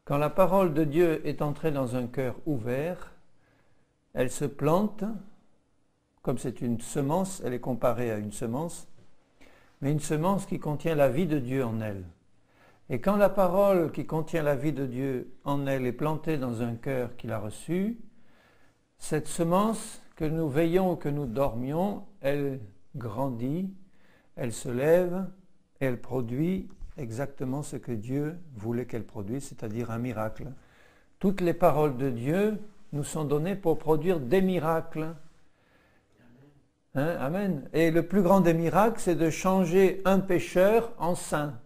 Quand la parole de Dieu est entrée dans un cœur ouvert, elle se plante, comme c'est une semence, elle est comparée à une semence, mais une semence qui contient la vie de Dieu en elle. Et quand la parole qui contient la vie de Dieu en elle est plantée dans un cœur qui l'a reçue, cette semence, que nous veillons ou que nous dormions, elle grandit, elle se lève et elle produit exactement ce que Dieu voulait qu'elle produise, c'est-à-dire un miracle. Toutes les paroles de Dieu nous sont données pour produire des miracles. Hein? Amen. Et le plus grand des miracles, c'est de changer un pécheur en saint.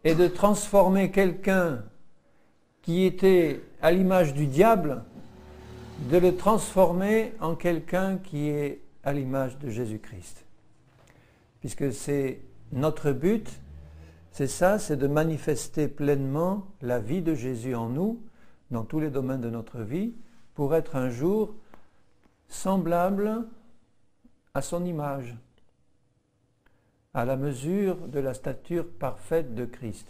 Et de transformer quelqu'un qui était à l'image du diable, de le transformer en quelqu'un qui est à l'image de Jésus-Christ. Puisque c'est notre but, c'est ça, c'est de manifester pleinement la vie de Jésus en nous, dans tous les domaines de notre vie, pour être un jour semblable à son image, à la mesure de la stature parfaite de Christ.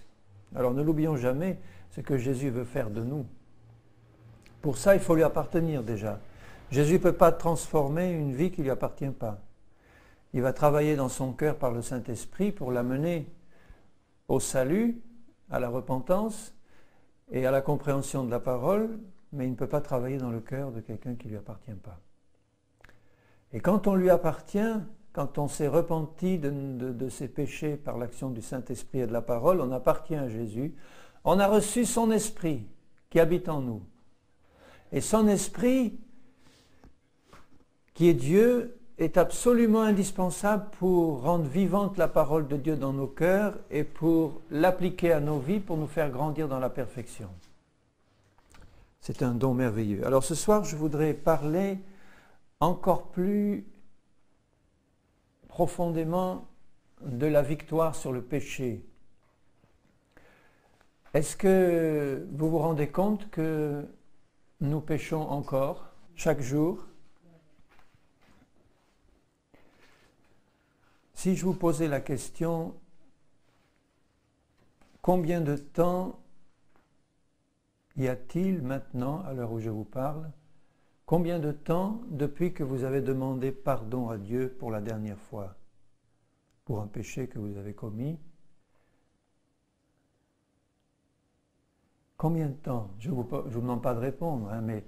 Alors ne l'oublions jamais, ce que Jésus veut faire de nous. Pour ça, il faut lui appartenir déjà. Jésus ne peut pas transformer une vie qui ne lui appartient pas. Il va travailler dans son cœur par le Saint-Esprit pour l'amener au salut, à la repentance et à la compréhension de la parole, mais il ne peut pas travailler dans le cœur de quelqu'un qui ne lui appartient pas. Et quand on lui appartient, quand on s'est repenti de ses péchés par l'action du Saint-Esprit et de la parole, on appartient à Jésus, on a reçu son esprit qui habite en nous. Et son esprit, qui est Dieu, est absolument indispensable pour rendre vivante la parole de Dieu dans nos cœurs et pour l'appliquer à nos vies, pour nous faire grandir dans la perfection. C'est un don merveilleux. Alors ce soir, je voudrais parler encore plus profondément de la victoire sur le péché. Est-ce que vous vous rendez compte que nous péchons encore chaque jour? Si je vous posais la question, combien de temps y a-t-il maintenant, à l'heure où je vous parle, combien de temps depuis que vous avez demandé pardon à Dieu pour la dernière fois, pour un péché que vous avez commis? Combien de temps? Je ne vous demande pas de répondre, hein, mais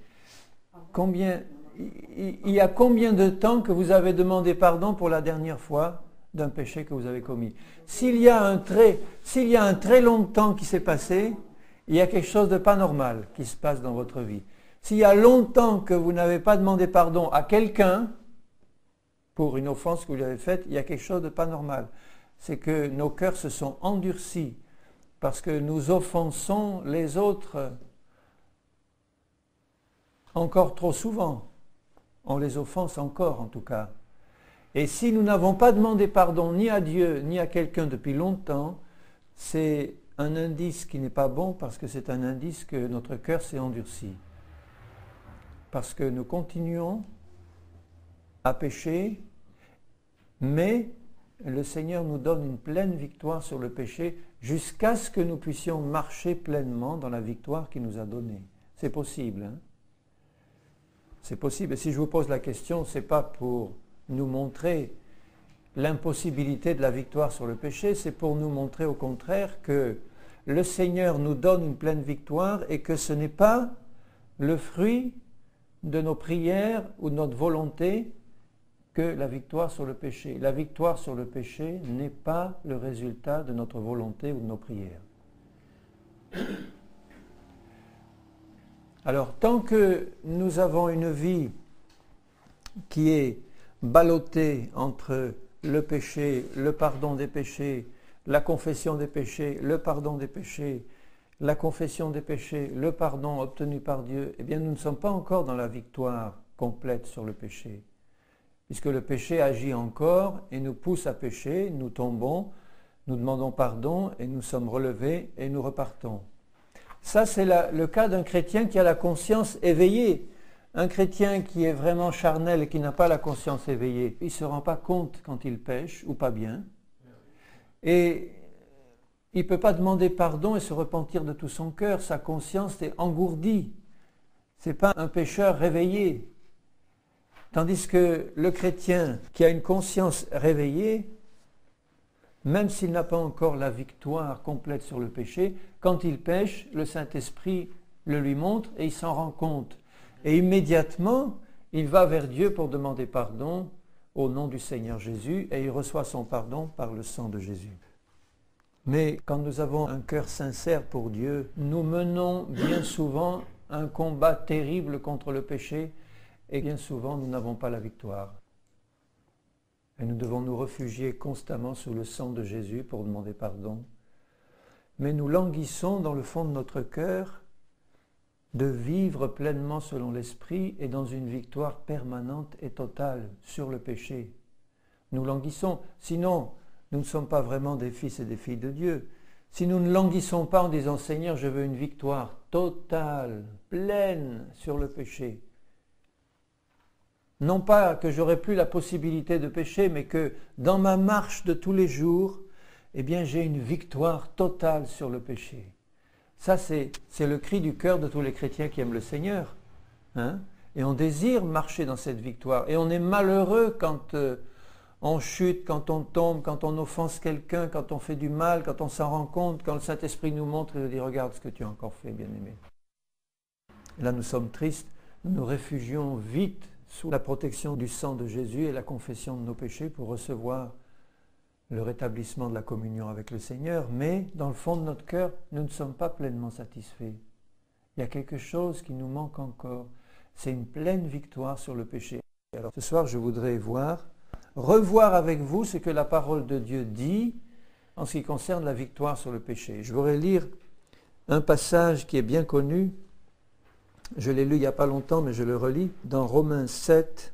il y a combien de temps que vous avez demandé pardon pour la dernière fois d'un péché que vous avez commis? S'il y a un très long temps qui s'est passé, il y a quelque chose de pas normal qui se passe dans votre vie. S'il y a longtemps que vous n'avez pas demandé pardon à quelqu'un pour une offense que vous lui avez faite, il y a quelque chose de pas normal. C'est que nos cœurs se sont endurcis parce que nous offensons les autres encore trop souvent. On les offense encore en tout cas. Et si nous n'avons pas demandé pardon ni à Dieu ni à quelqu'un depuis longtemps, c'est un indice qui n'est pas bon parce que c'est un indice que notre cœur s'est endurci. Parce que nous continuons à pécher, mais le Seigneur nous donne une pleine victoire sur le péché jusqu'à ce que nous puissions marcher pleinement dans la victoire qu'il nous a donnée. C'est possible, hein? C'est possible. Et si je vous pose la question, ce n'est pas pour nous montrer l'impossibilité de la victoire sur le péché, c'est pour nous montrer au contraire que le Seigneur nous donne une pleine victoire et que ce n'est pas le fruit de nos prières ou de notre volonté que la victoire sur le péché. La victoire sur le péché n'est pas le résultat de notre volonté ou de nos prières. Alors, tant que nous avons une vie qui est ballottée entre le péché, le pardon des péchés, la confession des péchés, le pardon des péchés, la confession des péchés, le pardon obtenu par Dieu, eh bien nous ne sommes pas encore dans la victoire complète sur le péché. Puisque le péché agit encore et nous pousse à pécher, nous tombons, nous demandons pardon et nous sommes relevés et nous repartons. Ça, c'est le cas d'un chrétien qui a la conscience éveillée. Un chrétien qui est vraiment charnel et qui n'a pas la conscience éveillée, il ne se rend pas compte quand il pêche ou pas bien. Et il ne peut pas demander pardon et se repentir de tout son cœur. Sa conscience est engourdie. Ce n'est pas un pécheur réveillé. Tandis que le chrétien qui a une conscience réveillée, même s'il n'a pas encore la victoire complète sur le péché, quand il pêche, le Saint-Esprit le lui montre et il s'en rend compte. Et immédiatement, il va vers Dieu pour demander pardon au nom du Seigneur Jésus et il reçoit son pardon par le sang de Jésus. Mais quand nous avons un cœur sincère pour Dieu, nous menons bien souvent un combat terrible contre le péché et bien souvent nous n'avons pas la victoire. Et nous devons nous réfugier constamment sous le sang de Jésus pour demander pardon. Mais nous languissons dans le fond de notre cœur de vivre pleinement selon l'Esprit et dans une victoire permanente et totale sur le péché. Nous languissons, sinon nous ne sommes pas vraiment des fils et des filles de Dieu. Si nous ne languissons pas en disant « Seigneur, je veux une victoire totale, pleine sur le péché », non pas que j'aurai plus la possibilité de pécher, mais que dans ma marche de tous les jours, eh bien, j'ai une victoire totale sur le péché. Ça, c'est le cri du cœur de tous les chrétiens qui aiment le Seigneur. Hein? Et on désire marcher dans cette victoire. Et on est malheureux quand on chute, quand on tombe, quand on offense quelqu'un, quand on fait du mal, quand on s'en rend compte, quand le Saint-Esprit nous montre et nous dit « Regarde ce que tu as encore fait, bien-aimé ». Là, nous sommes tristes, nous nous réfugions vite sous la protection du sang de Jésus et la confession de nos péchés pour recevoir le rétablissement de la communion avec le Seigneur, mais dans le fond de notre cœur, nous ne sommes pas pleinement satisfaits. Il y a quelque chose qui nous manque encore, c'est une pleine victoire sur le péché. Alors ce soir, je voudrais revoir avec vous ce que la parole de Dieu dit en ce qui concerne la victoire sur le péché. Je voudrais lire un passage qui est bien connu. Je l'ai lu il n'y a pas longtemps, mais je le relis, dans Romains 7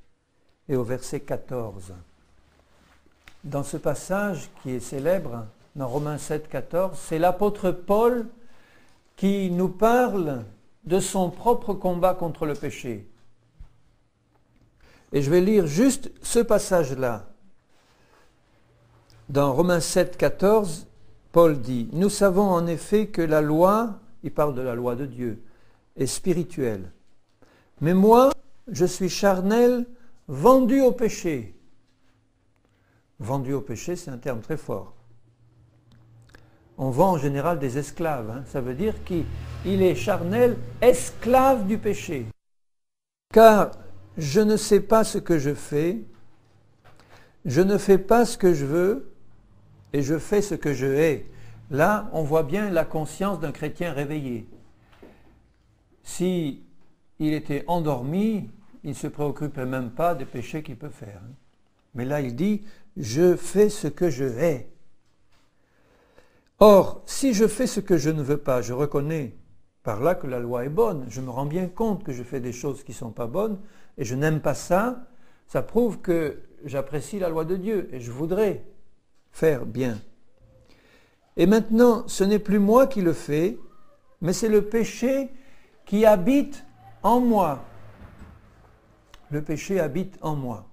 et au verset 14. Dans ce passage qui est célèbre, dans Romains 7, 14, c'est l'apôtre Paul qui nous parle de son propre combat contre le péché. Et je vais lire juste ce passage-là. Dans Romains 7, 14, Paul dit « Nous savons en effet que la loi, il parle de la loi de Dieu, est spirituelle. Mais moi, je suis charnel, vendu au péché. » Vendu au péché, c'est un terme très fort. On vend en général des esclaves. Hein. Ça veut dire qu'il est charnel, esclave du péché. Car je ne sais pas ce que je fais, je ne fais pas ce que je veux, et je fais ce que je hais. Là, on voit bien la conscience d'un chrétien réveillé. Si il était endormi, il ne se préoccupait même pas des péchés qu'il peut faire. Mais là, il dit, je fais ce que je hais. Or, si je fais ce que je ne veux pas, je reconnais par là que la loi est bonne. Je me rends bien compte que je fais des choses qui ne sont pas bonnes et je n'aime pas ça. Ça prouve que j'apprécie la loi de Dieu et je voudrais faire bien. Et maintenant, ce n'est plus moi qui le fais, mais c'est le péché qui habite en moi. Le péché habite en moi.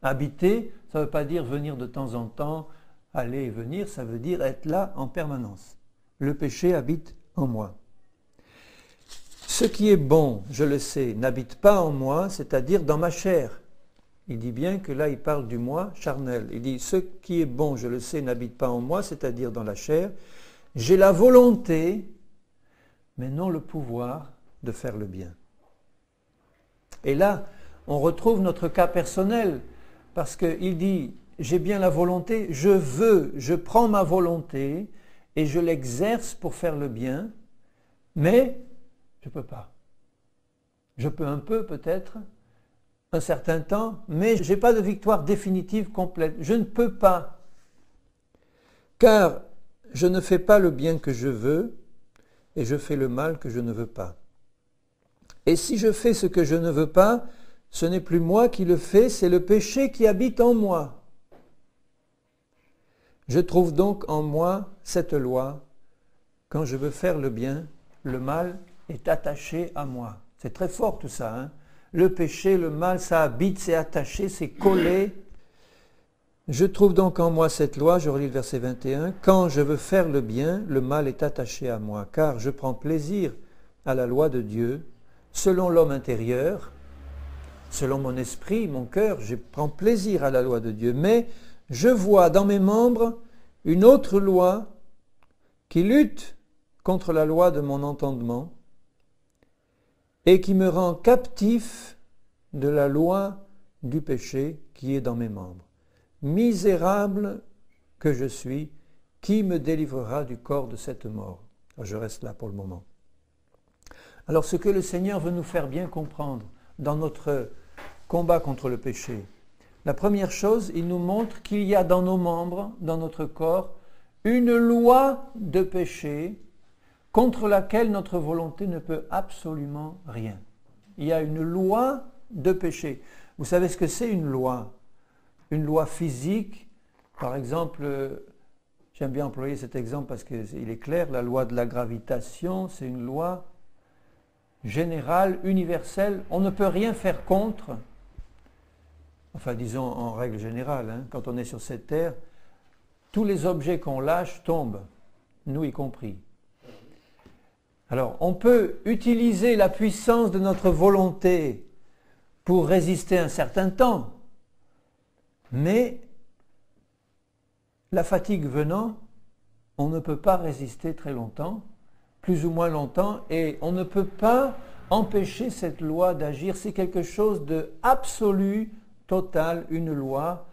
Habiter, ça ne veut pas dire venir de temps en temps, aller et venir, ça veut dire être là en permanence. Le péché habite en moi. Ce qui est bon, je le sais, n'habite pas en moi, c'est-à-dire dans ma chair. Il dit bien que là, il parle du moi charnel. Il dit, ce qui est bon, je le sais, n'habite pas en moi, c'est-à-dire dans la chair. J'ai la volonté, mais non le pouvoir de faire le bien. Et là, on retrouve notre cas personnel, parce qu'il dit, j'ai bien la volonté, je veux, je prends ma volonté et je l'exerce pour faire le bien, mais je ne peux pas. Je peux un peu peut-être, un certain temps, mais je n'ai pas de victoire définitive complète. Je ne peux pas. Car je ne fais pas le bien que je veux et je fais le mal que je ne veux pas. Et si je fais ce que je ne veux pas, ce n'est plus moi qui le fais, c'est le péché qui habite en moi. Je trouve donc en moi cette loi. Quand je veux faire le bien, le mal est attaché à moi. C'est très fort tout ça. Hein? Le péché, le mal, ça habite, c'est attaché, c'est collé. Je trouve donc en moi cette loi, je relis le verset 21, quand je veux faire le bien, le mal est attaché à moi, car je prends plaisir à la loi de Dieu, selon l'homme intérieur, selon mon esprit, mon cœur, je prends plaisir à la loi de Dieu, mais je vois dans mes membres une autre loi qui lutte contre la loi de mon entendement et qui me rend captif de la loi du péché qui est dans mes membres. Misérable que je suis, qui me délivrera du corps de cette mort? Je reste là pour le moment. Alors ce que le Seigneur veut nous faire bien comprendre dans notre combat contre le péché, la première chose, il nous montre qu'il y a dans nos membres, dans notre corps, une loi de péché contre laquelle notre volonté ne peut absolument rien. Il y a une loi de péché. Vous savez ce que c'est une loi? Une loi physique, par exemple, j'aime bien employer cet exemple parce qu'il est clair, la loi de la gravitation, c'est une loi générale, universelle, on ne peut rien faire contre, enfin disons en règle générale, quand on est sur cette terre, tous les objets qu'on lâche tombent, nous y compris. Alors on peut utiliser la puissance de notre volonté pour résister un certain temps, mais la fatigue venant, on ne peut pas résister très longtemps, plus ou moins longtemps, et on ne peut pas empêcher cette loi d'agir. C'est quelque chose de absolu, total, une loi.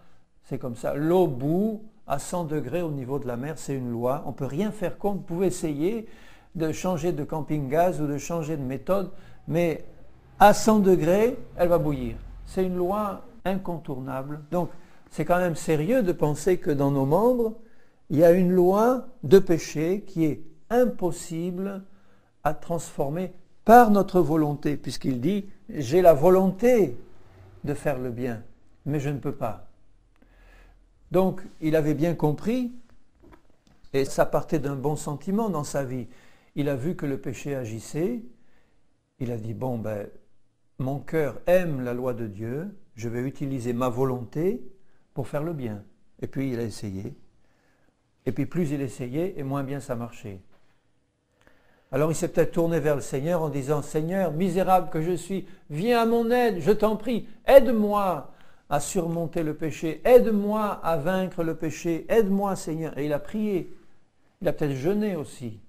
C'est comme ça. L'eau bout à 100 degrés au niveau de la mer, c'est une loi. On ne peut rien faire contre. Vous pouvez essayer de changer de camping-gaz ou de changer de méthode, mais à 100 degrés, elle va bouillir. C'est une loi incontournable. Donc, c'est quand même sérieux de penser que dans nos membres, il y a une loi de péché qui est impossible à transformer par notre volonté, puisqu'il dit « j'ai la volonté de faire le bien, mais je ne peux pas ». Donc, il avait bien compris, et ça partait d'un bon sentiment dans sa vie. Il a vu que le péché agissait, il a dit « bon, mon cœur aime la loi de Dieu, je vais utiliser ma volonté pour faire le bien ». Et puis il a essayé. Et puis plus il essayait, et moins bien ça marchait. Alors il s'est peut-être tourné vers le Seigneur en disant « Seigneur, misérable que je suis, viens à mon aide, je t'en prie, aide-moi à surmonter le péché, aide-moi à vaincre le péché, aide-moi Seigneur ». Et il a prié, il a peut-être jeûné aussi.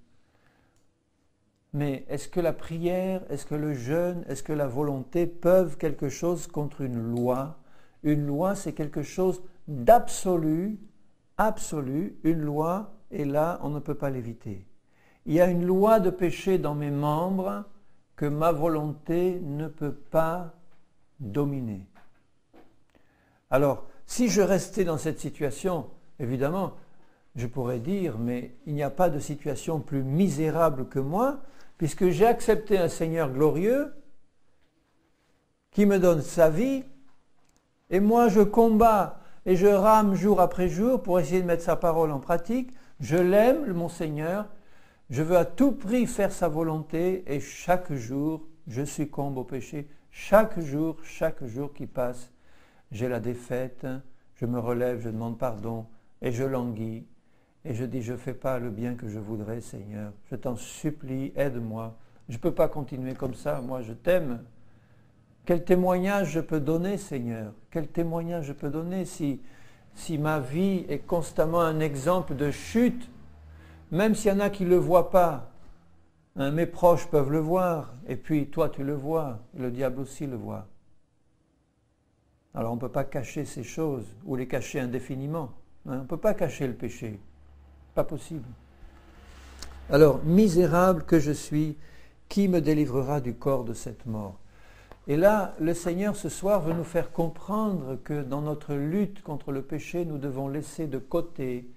Mais est-ce que la prière, est-ce que le jeûne, est-ce que la volonté peuvent quelque chose contre une loi? Une loi, c'est quelque chose d'absolu, absolu. Une loi, et là, on ne peut pas l'éviter. Il y a une loi de péché dans mes membres que ma volonté ne peut pas dominer. Alors, si je restais dans cette situation, évidemment, je pourrais dire, mais il n'y a pas de situation plus misérable que moi, puisque j'ai accepté un Seigneur glorieux qui me donne sa vie, et moi je combats et je rame jour après jour pour essayer de mettre sa parole en pratique. Je l'aime, mon Seigneur, je veux à tout prix faire sa volonté, et chaque jour je succombe au péché. Chaque jour qui passe, j'ai la défaite, je me relève, je demande pardon, et je languis. Et je dis, je ne fais pas le bien que je voudrais, Seigneur. Je t'en supplie, aide-moi. Je ne peux pas continuer comme ça, moi je t'aime. Quel témoignage je peux donner, Seigneur? Quel témoignage je peux donner si ma vie est constamment un exemple de chute, même s'il y en a qui ne le voient pas. Mes proches peuvent le voir, et puis toi tu le vois, le diable aussi le voit. Alors on ne peut pas cacher ces choses, ou les cacher indéfiniment. On ne peut pas cacher le péché. Pas possible. Alors, misérable que je suis, qui me délivrera du corps de cette mort? Et là, le Seigneur ce soir veut nous faire comprendre que dans notre lutte contre le péché, nous devons laisser de côté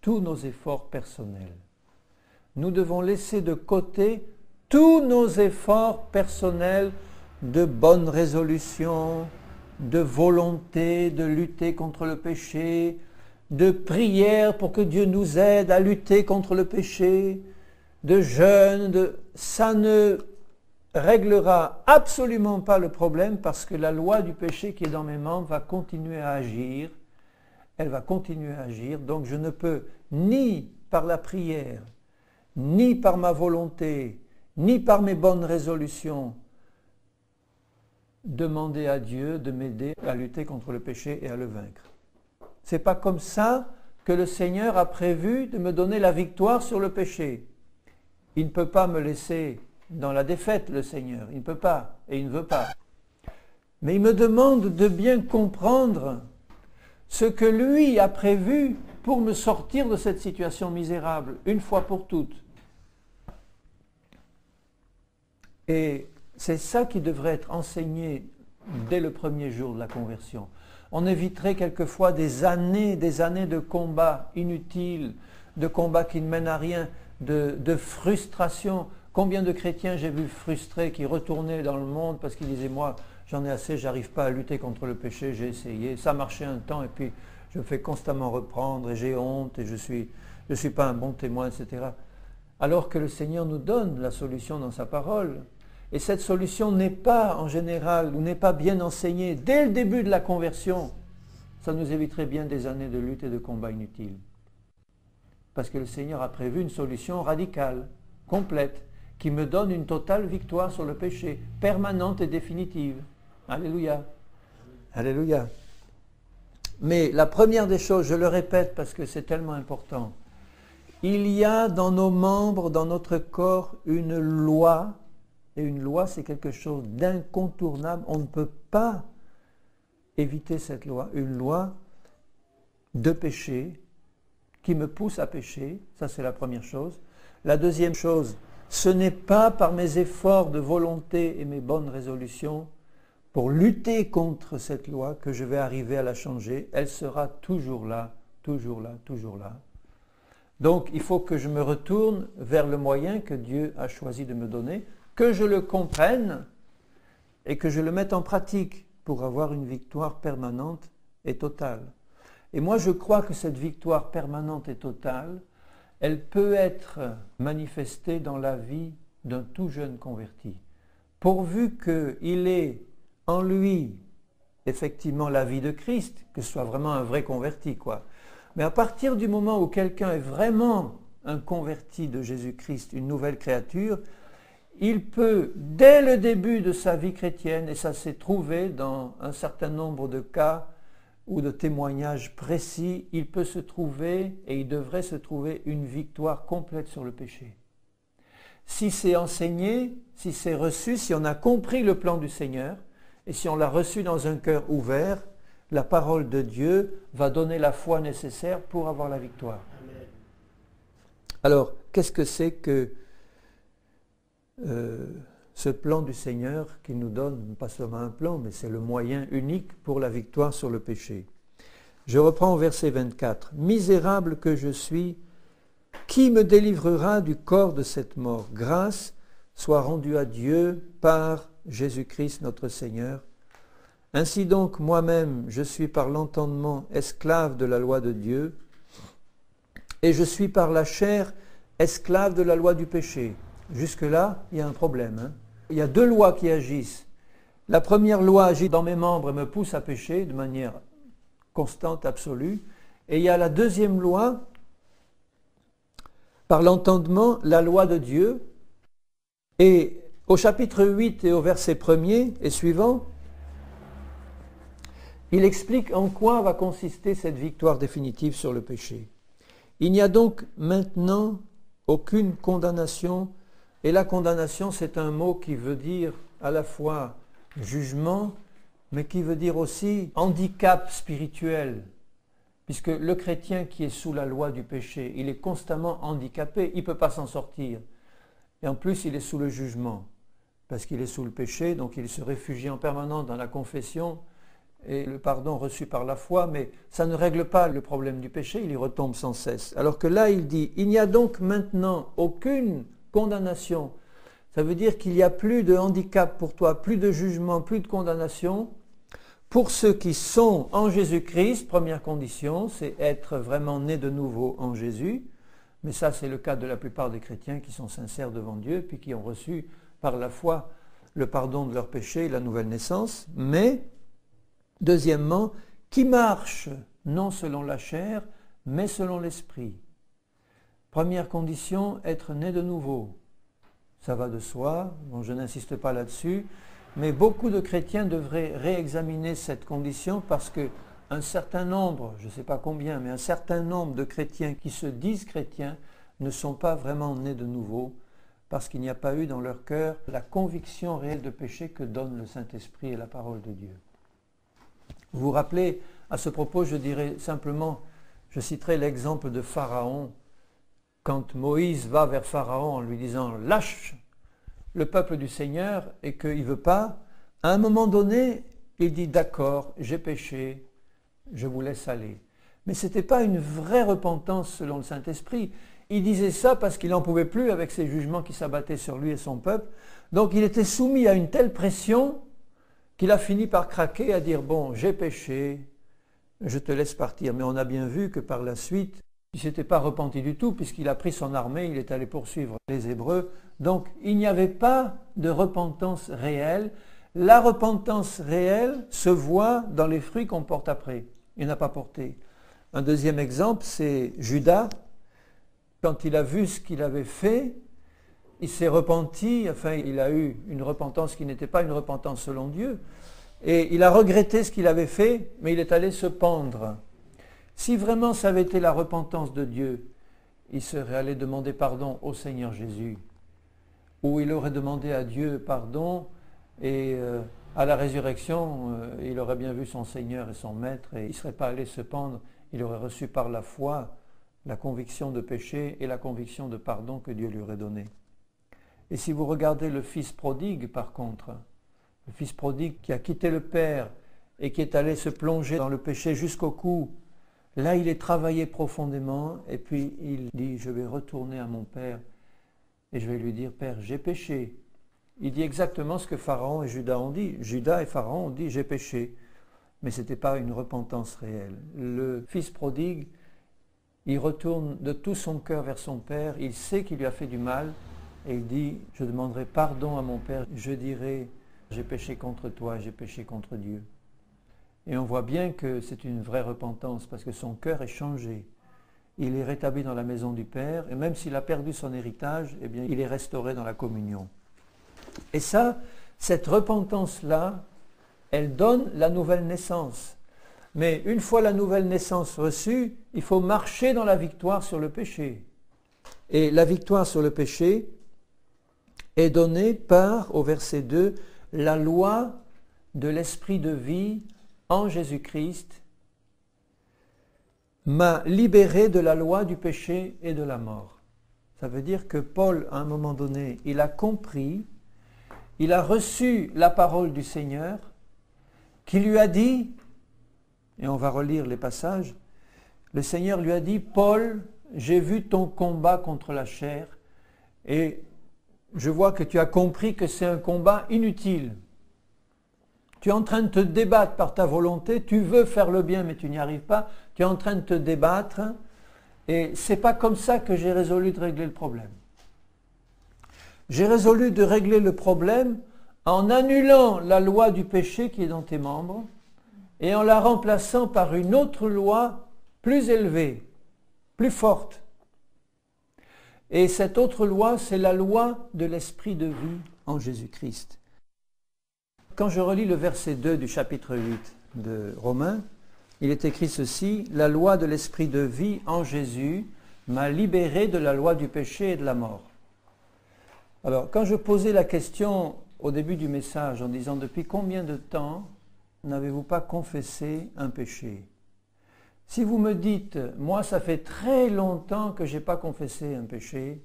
tous nos efforts personnels. Nous devons laisser de côté tous nos efforts personnels de bonne résolution, de volonté de lutter contre le péché, de prière pour que Dieu nous aide à lutter contre le péché, de jeûne, ça ne réglera absolument pas le problème, parce que la loi du péché qui est dans mes membres va continuer à agir, elle va continuer à agir. Donc je ne peux ni par la prière, ni par ma volonté, ni par mes bonnes résolutions, demander à Dieu de m'aider à lutter contre le péché et à le vaincre. Ce n'est pas comme ça que le Seigneur a prévu de me donner la victoire sur le péché. Il ne peut pas me laisser dans la défaite, le Seigneur. Il ne peut pas et il ne veut pas. Mais il me demande de bien comprendre ce que lui a prévu pour me sortir de cette situation misérable, une fois pour toutes. Et c'est ça qui devrait être enseigné dès le premier jour de la conversion. On éviterait quelquefois des années de combats inutiles, de combats qui ne mènent à rien, de frustration. Combien de chrétiens j'ai vu frustrés qui retournaient dans le monde parce qu'ils disaient « moi, j'en ai assez, j'arrive pas à lutter contre le péché, j'ai essayé, ça marchait un temps et puis je me fais constamment reprendre et j'ai honte et je suis pas un bon témoin, etc. » Alors que le Seigneur nous donne la solution dans sa parole. Et cette solution n'est pas en général ou n'est pas bien enseignée dès le début de la conversion. Ça nous éviterait bien des années de lutte et de combats inutiles. Parce que le Seigneur a prévu une solution radicale, complète, qui me donne une totale victoire sur le péché, permanente et définitive. Alléluia. Alléluia. Mais la première des choses, je le répète parce que c'est tellement important, il y a dans nos membres, dans notre corps, une loi. Et une loi, c'est quelque chose d'incontournable. On ne peut pas éviter cette loi. Une loi de péché qui me pousse à pécher. Ça, c'est la première chose. La deuxième chose, ce n'est pas par mes efforts de volonté et mes bonnes résolutions pour lutter contre cette loi que je vais arriver à la changer. Elle sera toujours là, toujours là, toujours là. Donc, il faut que je me retourne vers le moyen que Dieu a choisi de me donner, que je le comprenne et que je le mette en pratique pour avoir une victoire permanente et totale. Et moi, je crois que cette victoire permanente et totale, elle peut être manifestée dans la vie d'un tout jeune converti. Pourvu qu'il ait en lui, effectivement, la vie de Christ, que ce soit vraiment un vrai converti, quoi. Mais à partir du moment où quelqu'un est vraiment un converti de Jésus-Christ, une nouvelle créature, il peut, dès le début de sa vie chrétienne, et ça s'est trouvé dans un certain nombre de cas ou de témoignages précis, il peut se trouver, et il devrait se trouver, une victoire complète sur le péché. Si c'est enseigné, si c'est reçu, si on a compris le plan du Seigneur, et si on l'a reçu dans un cœur ouvert, la parole de Dieu va donner la foi nécessaire pour avoir la victoire. Amen. Alors, qu'est-ce que c'est que ce plan du Seigneur qui nous donne, pas seulement un plan, mais c'est le moyen unique pour la victoire sur le péché. Je reprends au verset 24. « Misérable que je suis, qui me délivrera du corps de cette mort? Grâce soit rendue à Dieu par Jésus-Christ notre Seigneur. Ainsi donc, moi-même, je suis par l'entendement esclave de la loi de Dieu, et je suis par la chair esclave de la loi du péché. » Jusque-là, il y a un problème. Hein. Il y a deux lois qui agissent. La première loi agit dans mes membres et me pousse à pécher de manière constante, absolue. Et il y a la deuxième loi, par l'entendement, la loi de Dieu. Et au chapitre 8 et au verset 1er et suivant, il explique en quoi va consister cette victoire définitive sur le péché. Il n'y a donc maintenant aucune condamnation. Et la condamnation, c'est un mot qui veut dire à la fois jugement, mais qui veut dire aussi handicap spirituel. Puisque le chrétien qui est sous la loi du péché, il est constamment handicapé, il ne peut pas s'en sortir. Et en plus, il est sous le jugement, parce qu'il est sous le péché, donc il se réfugie en permanence dans la confession et le pardon reçu par la foi, mais ça ne règle pas le problème du péché, il y retombe sans cesse. Alors que là, il dit, il n'y a donc maintenant aucune condamnation. Ça veut dire qu'il n'y a plus de handicap pour toi, plus de jugement, plus de condamnation. Pour ceux qui sont en Jésus-Christ, première condition, c'est être vraiment né de nouveau en Jésus. Mais ça, c'est le cas de la plupart des chrétiens qui sont sincères devant Dieu, puis qui ont reçu par la foi le pardon de leurs péchés et la nouvelle naissance. Mais, deuxièmement, qui marchent non selon la chair, mais selon l'esprit. Première condition, être né de nouveau. Ça va de soi, bon, je n'insiste pas là-dessus, mais beaucoup de chrétiens devraient réexaminer cette condition parce qu'un certain nombre, je ne sais pas combien, mais un certain nombre de chrétiens qui se disent chrétiens ne sont pas vraiment nés de nouveau parce qu'il n'y a pas eu dans leur cœur la conviction réelle de péché que donne le Saint-Esprit et la parole de Dieu. Vous vous rappelez, à ce propos, je dirais simplement, je citerai l'exemple de Pharaon. Quand Moïse va vers Pharaon en lui disant « lâche le peuple du Seigneur » et qu'il ne veut pas, à un moment donné, il dit « d'accord, j'ai péché, je vous laisse aller ». Mais ce n'était pas une vraie repentance selon le Saint-Esprit. Il disait ça parce qu'il n'en pouvait plus avec ces jugements qui s'abattaient sur lui et son peuple. Donc il était soumis à une telle pression qu'il a fini par craquer à dire « bon, j'ai péché, je te laisse partir ». Mais on a bien vu que par la suite, il ne s'était pas repenti du tout puisqu'il a pris son armée, il est allé poursuivre les Hébreux. Donc il n'y avait pas de repentance réelle. La repentance réelle se voit dans les fruits qu'on porte après. Il n'a pas porté. Un deuxième exemple, c'est Judas. Quand il a vu ce qu'il avait fait, il s'est repenti, enfin il a eu une repentance qui n'était pas une repentance selon Dieu. Et il a regretté ce qu'il avait fait, mais il est allé se pendre. Si vraiment ça avait été la repentance de Dieu, il serait allé demander pardon au Seigneur Jésus. Ou il aurait demandé à Dieu pardon et à la résurrection, il aurait bien vu son Seigneur et son Maître et il ne serait pas allé se pendre. Il aurait reçu par la foi la conviction de péché et la conviction de pardon que Dieu lui aurait donnée. Et si vous regardez le fils prodigue par contre, le fils prodigue qui a quitté le Père et qui est allé se plonger dans le péché jusqu'au cou, là il est travaillé profondément et puis il dit « je vais retourner à mon Père et je vais lui dire « Père, j'ai péché ». Il dit exactement ce que Pharaon et Judas ont dit. Judas et Pharaon ont dit « j'ai péché ». Mais ce n'était pas une repentance réelle. Le fils prodigue, il retourne de tout son cœur vers son Père, il sait qu'il lui a fait du mal, et il dit, je demanderai pardon à mon Père, je dirai, j'ai péché contre toi, j'ai péché contre Dieu. Et on voit bien que c'est une vraie repentance, parce que son cœur est changé. Il est rétabli dans la maison du Père, et même s'il a perdu son héritage, eh bien, il est restauré dans la communion. Et ça, cette repentance-là, elle donne la nouvelle naissance. Mais une fois la nouvelle naissance reçue, il faut marcher dans la victoire sur le péché. Et la victoire sur le péché est donnée par, au verset 2, la loi de l'esprit de vie en Jésus-Christ m'a libéré de la loi du péché et de la mort. Ça veut dire que Paul, à un moment donné, il a compris, il a reçu la parole du Seigneur qui lui a dit, et on va relire les passages, le Seigneur lui a dit, Paul, j'ai vu ton combat contre la chair et je vois que tu as compris que c'est un combat inutile. Tu es en train de te débattre par ta volonté, tu veux faire le bien mais tu n'y arrives pas, tu es en train de te débattre et ce n'est pas comme ça que j'ai résolu de régler le problème. J'ai résolu de régler le problème en annulant la loi du péché qui est dans tes membres et en la remplaçant par une autre loi plus élevée, plus forte. Et cette autre loi, c'est la loi de l'esprit de vie en Jésus-Christ. Quand je relis le verset 2 du chapitre 8 de Romains, il est écrit ceci, « La loi de l'esprit de vie en Jésus m'a libéré de la loi du péché et de la mort. » Alors, quand je posais la question au début du message en disant « Depuis combien de temps n'avez-vous pas confessé un péché ?» Si vous me dites « Moi, ça fait très longtemps que je n'ai pas confessé un péché,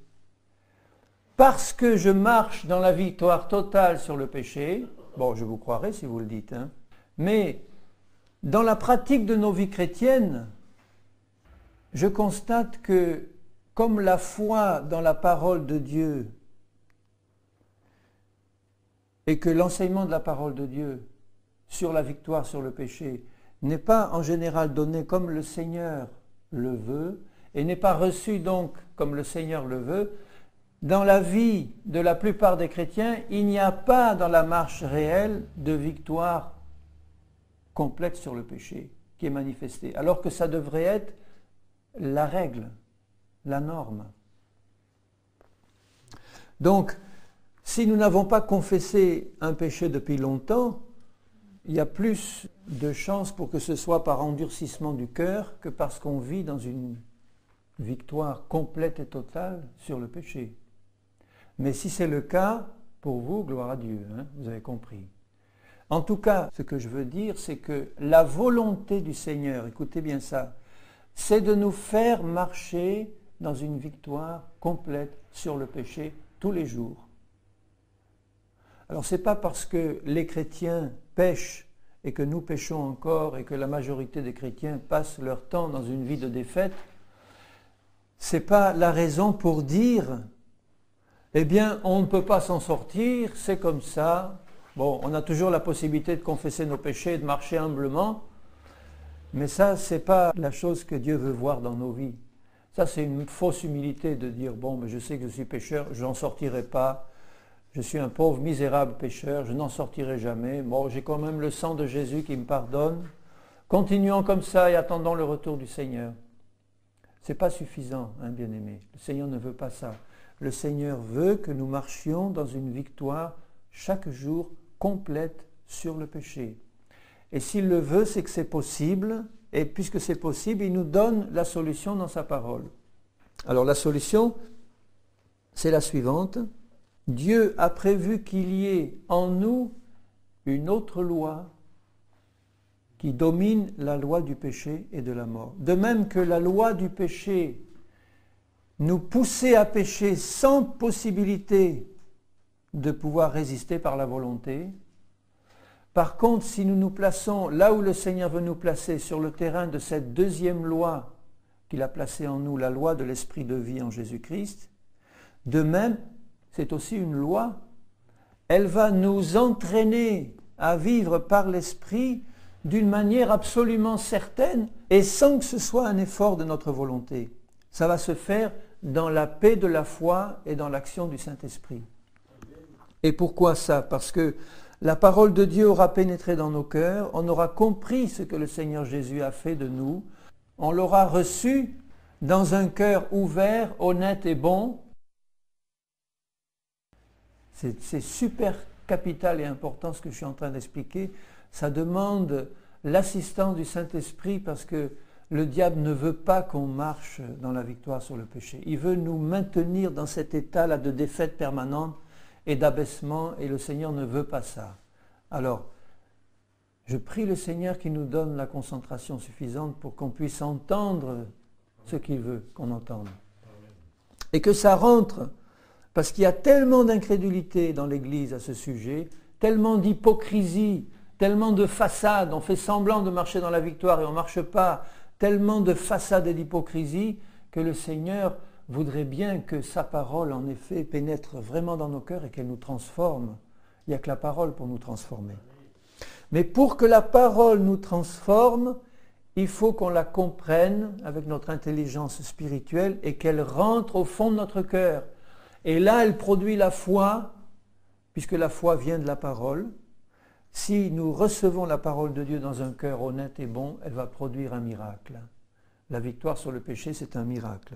parce que je marche dans la victoire totale sur le péché », bon, je vous croirai si vous le dites, hein, mais dans la pratique de nos vies chrétiennes, je constate que comme la foi dans la parole de Dieu et que l'enseignement de la parole de Dieu sur la victoire sur le péché n'est pas en général donné comme le Seigneur le veut et n'est pas reçu donc comme le Seigneur le veut, dans la vie de la plupart des chrétiens, il n'y a pas dans la marche réelle de victoire complète sur le péché. qui est manifestée, alors que ça devrait être la règle, la norme. Donc, si nous n'avons pas confessé un péché depuis longtemps, il y a plus de chances pour que ce soit par endurcissement du cœur que parce qu'on vit dans une victoire complète et totale sur le péché. Mais si c'est le cas, pour vous, gloire à Dieu, hein, vous avez compris. En tout cas, ce que je veux dire, c'est que la volonté du Seigneur, écoutez bien ça, c'est de nous faire marcher dans une victoire complète sur le péché tous les jours. Alors ce n'est pas parce que les chrétiens pêchent et que nous péchons encore et que la majorité des chrétiens passent leur temps dans une vie de défaite, ce n'est pas la raison pour dire eh bien on ne peut pas s'en sortir, c'est comme ça. Bon, on a toujours la possibilité de confesser nos péchés et de marcher humblement, mais ça, ce n'est pas la chose que Dieu veut voir dans nos vies. Ça, c'est une fausse humilité de dire, bon, mais je sais que je suis pécheur, je n'en sortirai pas, je suis un pauvre, misérable pécheur, je n'en sortirai jamais. Bon, j'ai quand même le sang de Jésus qui me pardonne. Continuons comme ça et attendons le retour du Seigneur. Ce n'est pas suffisant, hein, bien-aimé. Le Seigneur ne veut pas ça. Le Seigneur veut que nous marchions dans une victoire chaque jour complète sur le péché. Et s'il le veut, c'est que c'est possible, et puisque c'est possible, il nous donne la solution dans sa parole. Alors la solution, c'est la suivante. Dieu a prévu qu'il y ait en nous une autre loi qui domine la loi du péché et de la mort. De même que la loi du péché nous poussait à pécher sans possibilité de pouvoir résister par la volonté. Par contre, si nous nous plaçons là où le Seigneur veut nous placer, sur le terrain de cette deuxième loi qu'il a placée en nous, la loi de l'esprit de vie en Jésus-Christ, de même, c'est aussi une loi. Elle va nous entraîner à vivre par l'esprit d'une manière absolument certaine et sans que ce soit un effort de notre volonté. Ça va se faire dans la paix de la foi et dans l'action du Saint-Esprit. Et pourquoi ça? Parce que la parole de Dieu aura pénétré dans nos cœurs, on aura compris ce que le Seigneur Jésus a fait de nous, on l'aura reçu dans un cœur ouvert, honnête et bon. C'est super capital et important ce que je suis en train d'expliquer. Ça demande l'assistance du Saint-Esprit parce que le diable ne veut pas qu'on marche dans la victoire sur le péché. Il veut nous maintenir dans cet état-là de défaite permanente et d'abaissement, et le Seigneur ne veut pas ça. Alors, je prie le Seigneur qu'il nous donne la concentration suffisante pour qu'on puisse entendre ce qu'il veut qu'on entende. Et que ça rentre, parce qu'il y a tellement d'incrédulité dans l'Église à ce sujet, tellement d'hypocrisie, tellement de façade, on fait semblant de marcher dans la victoire et on ne marche pas, tellement de façade et d'hypocrisie que le Seigneur voudrait bien que sa parole, en effet, pénètre vraiment dans nos cœurs et qu'elle nous transforme. Il n'y a que la parole pour nous transformer. Mais pour que la parole nous transforme, il faut qu'on la comprenne avec notre intelligence spirituelle et qu'elle rentre au fond de notre cœur. Et là, elle produit la foi, puisque la foi vient de la parole. Si nous recevons la parole de Dieu dans un cœur honnête et bon, elle va produire un miracle. La victoire sur le péché, c'est un miracle.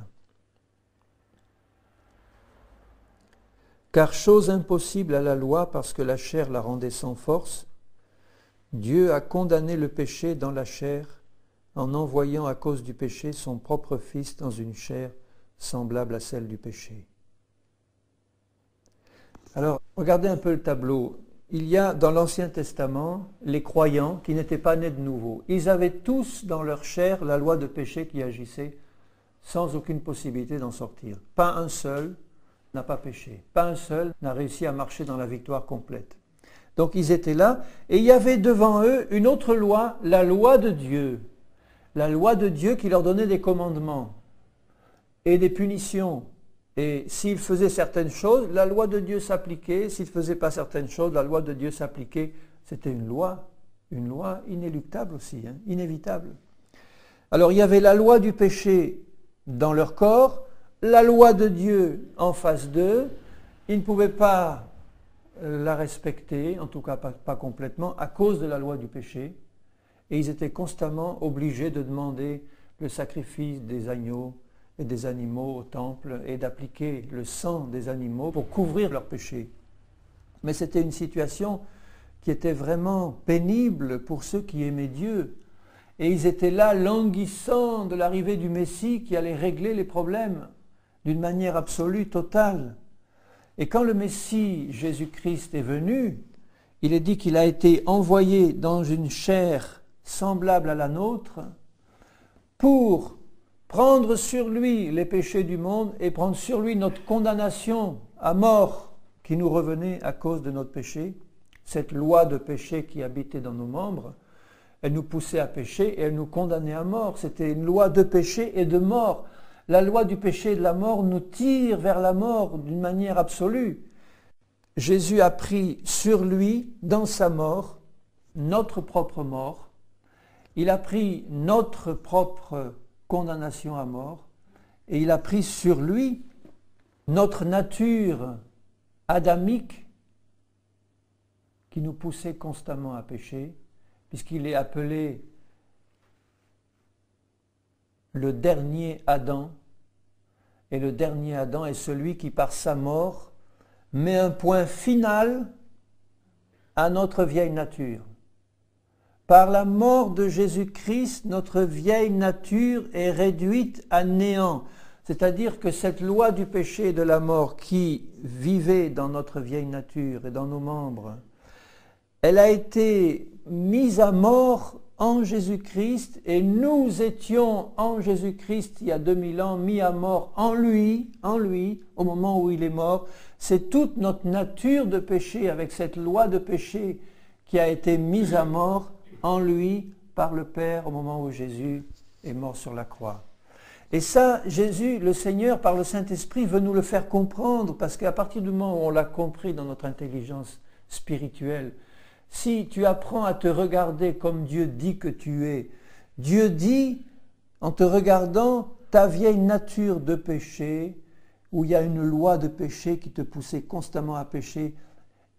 Car chose impossible à la loi, parce que la chair la rendait sans force, Dieu a condamné le péché dans la chair en envoyant à cause du péché son propre Fils dans une chair semblable à celle du péché. Alors, regardez un peu le tableau. Il y a dans l'Ancien Testament les croyants qui n'étaient pas nés de nouveau. Ils avaient tous dans leur chair la loi de péché qui agissait sans aucune possibilité d'en sortir. Pas un seul n'a pas péché. Pas un seul n'a réussi à marcher dans la victoire complète. Donc ils étaient là, et il y avait devant eux une autre loi, la loi de Dieu. La loi de Dieu qui leur donnait des commandements et des punitions. Et s'ils faisaient certaines choses, la loi de Dieu s'appliquait. S'ils ne faisaient pas certaines choses, la loi de Dieu s'appliquait. C'était une loi inéluctable aussi, hein, inévitable. Alors il y avait la loi du péché dans leur corps, la loi de Dieu en face d'eux. Ils ne pouvaient pas la respecter, en tout cas pas complètement, à cause de la loi du péché. Et ils étaient constamment obligés de demander le sacrifice des agneaux et des animaux au temple et d'appliquer le sang des animaux pour couvrir leurs péchés. Mais c'était une situation qui était vraiment pénible pour ceux qui aimaient Dieu. Et ils étaient là languissants de l'arrivée du Messie qui allait régler les problèmes d'une manière absolue, totale. Et quand le Messie, Jésus-Christ, est venu, il est dit qu'il a été envoyé dans une chair semblable à la nôtre pour prendre sur lui les péchés du monde et prendre sur lui notre condamnation à mort qui nous revenait à cause de notre péché. Cette loi de péché qui habitait dans nos membres, elle nous poussait à pécher et elle nous condamnait à mort. C'était une loi de péché et de mort. La loi du péché et de la mort nous tire vers la mort d'une manière absolue. Jésus a pris sur lui, dans sa mort, notre propre mort. Il a pris notre propre condamnation à mort et il a pris sur lui notre nature adamique qui nous poussait constamment à pécher, puisqu'il est appelé le dernier Adam. Et le dernier Adam est celui qui, par sa mort, met un point final à notre vieille nature. Par la mort de Jésus-Christ, notre vieille nature est réduite à néant. C'est-à-dire que cette loi du péché et de la mort qui vivait dans notre vieille nature et dans nos membres, elle a été mise à mort en Jésus-Christ et nous étions en Jésus-Christ il y a 2000 ans mis à mort en lui, au moment où il est mort. C'est toute notre nature de péché avec cette loi de péché qui a été mise à mort en lui par le Père au moment où Jésus est mort sur la croix. Et ça, Jésus, le Seigneur, par le Saint-Esprit, veut nous le faire comprendre parce qu'à partir du moment où on l'a compris dans notre intelligence spirituelle, si tu apprends à te regarder comme Dieu dit que tu es, Dieu dit, en te regardant, ta vieille nature de péché, où il y a une loi de péché qui te poussait constamment à pécher,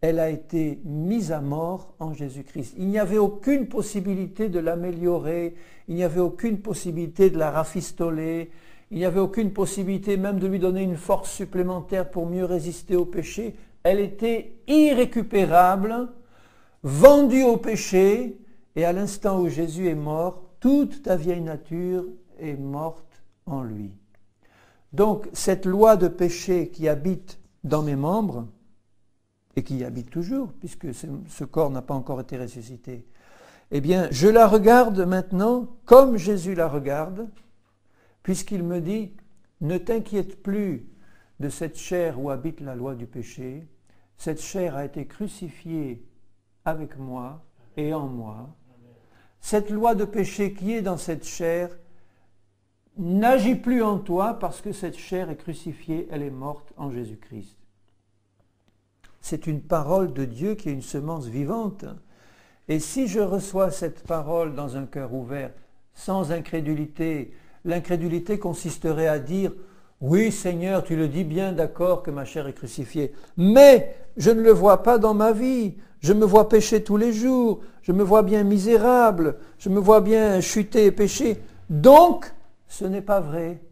elle a été mise à mort en Jésus-Christ. Il n'y avait aucune possibilité de l'améliorer, il n'y avait aucune possibilité de la rafistoler, il n'y avait aucune possibilité même de lui donner une force supplémentaire pour mieux résister au péché. Elle était irrécupérable, vendue au péché, et à l'instant où Jésus est mort, toute ta vieille nature est morte en lui. Donc cette loi de péché qui habite dans mes membres, et qui y habite toujours, puisque ce corps n'a pas encore été ressuscité, eh bien, je la regarde maintenant comme Jésus la regarde, puisqu'il me dit, ne t'inquiète plus de cette chair où habite la loi du péché, cette chair a été crucifiée avec moi et en moi. Cette loi de péché qui est dans cette chair n'agit plus en toi parce que cette chair est crucifiée, elle est morte en Jésus-Christ. C'est une parole de Dieu qui est une semence vivante. Et si je reçois cette parole dans un cœur ouvert, sans incrédulité, l'incrédulité consisterait à dire « Oui Seigneur, tu le dis bien, d'accord que ma chair est crucifiée, mais je ne le vois pas dans ma vie, je me vois pécher tous les jours, je me vois bien misérable, je me vois bien chuter et pécher, donc ce n'est pas vrai. »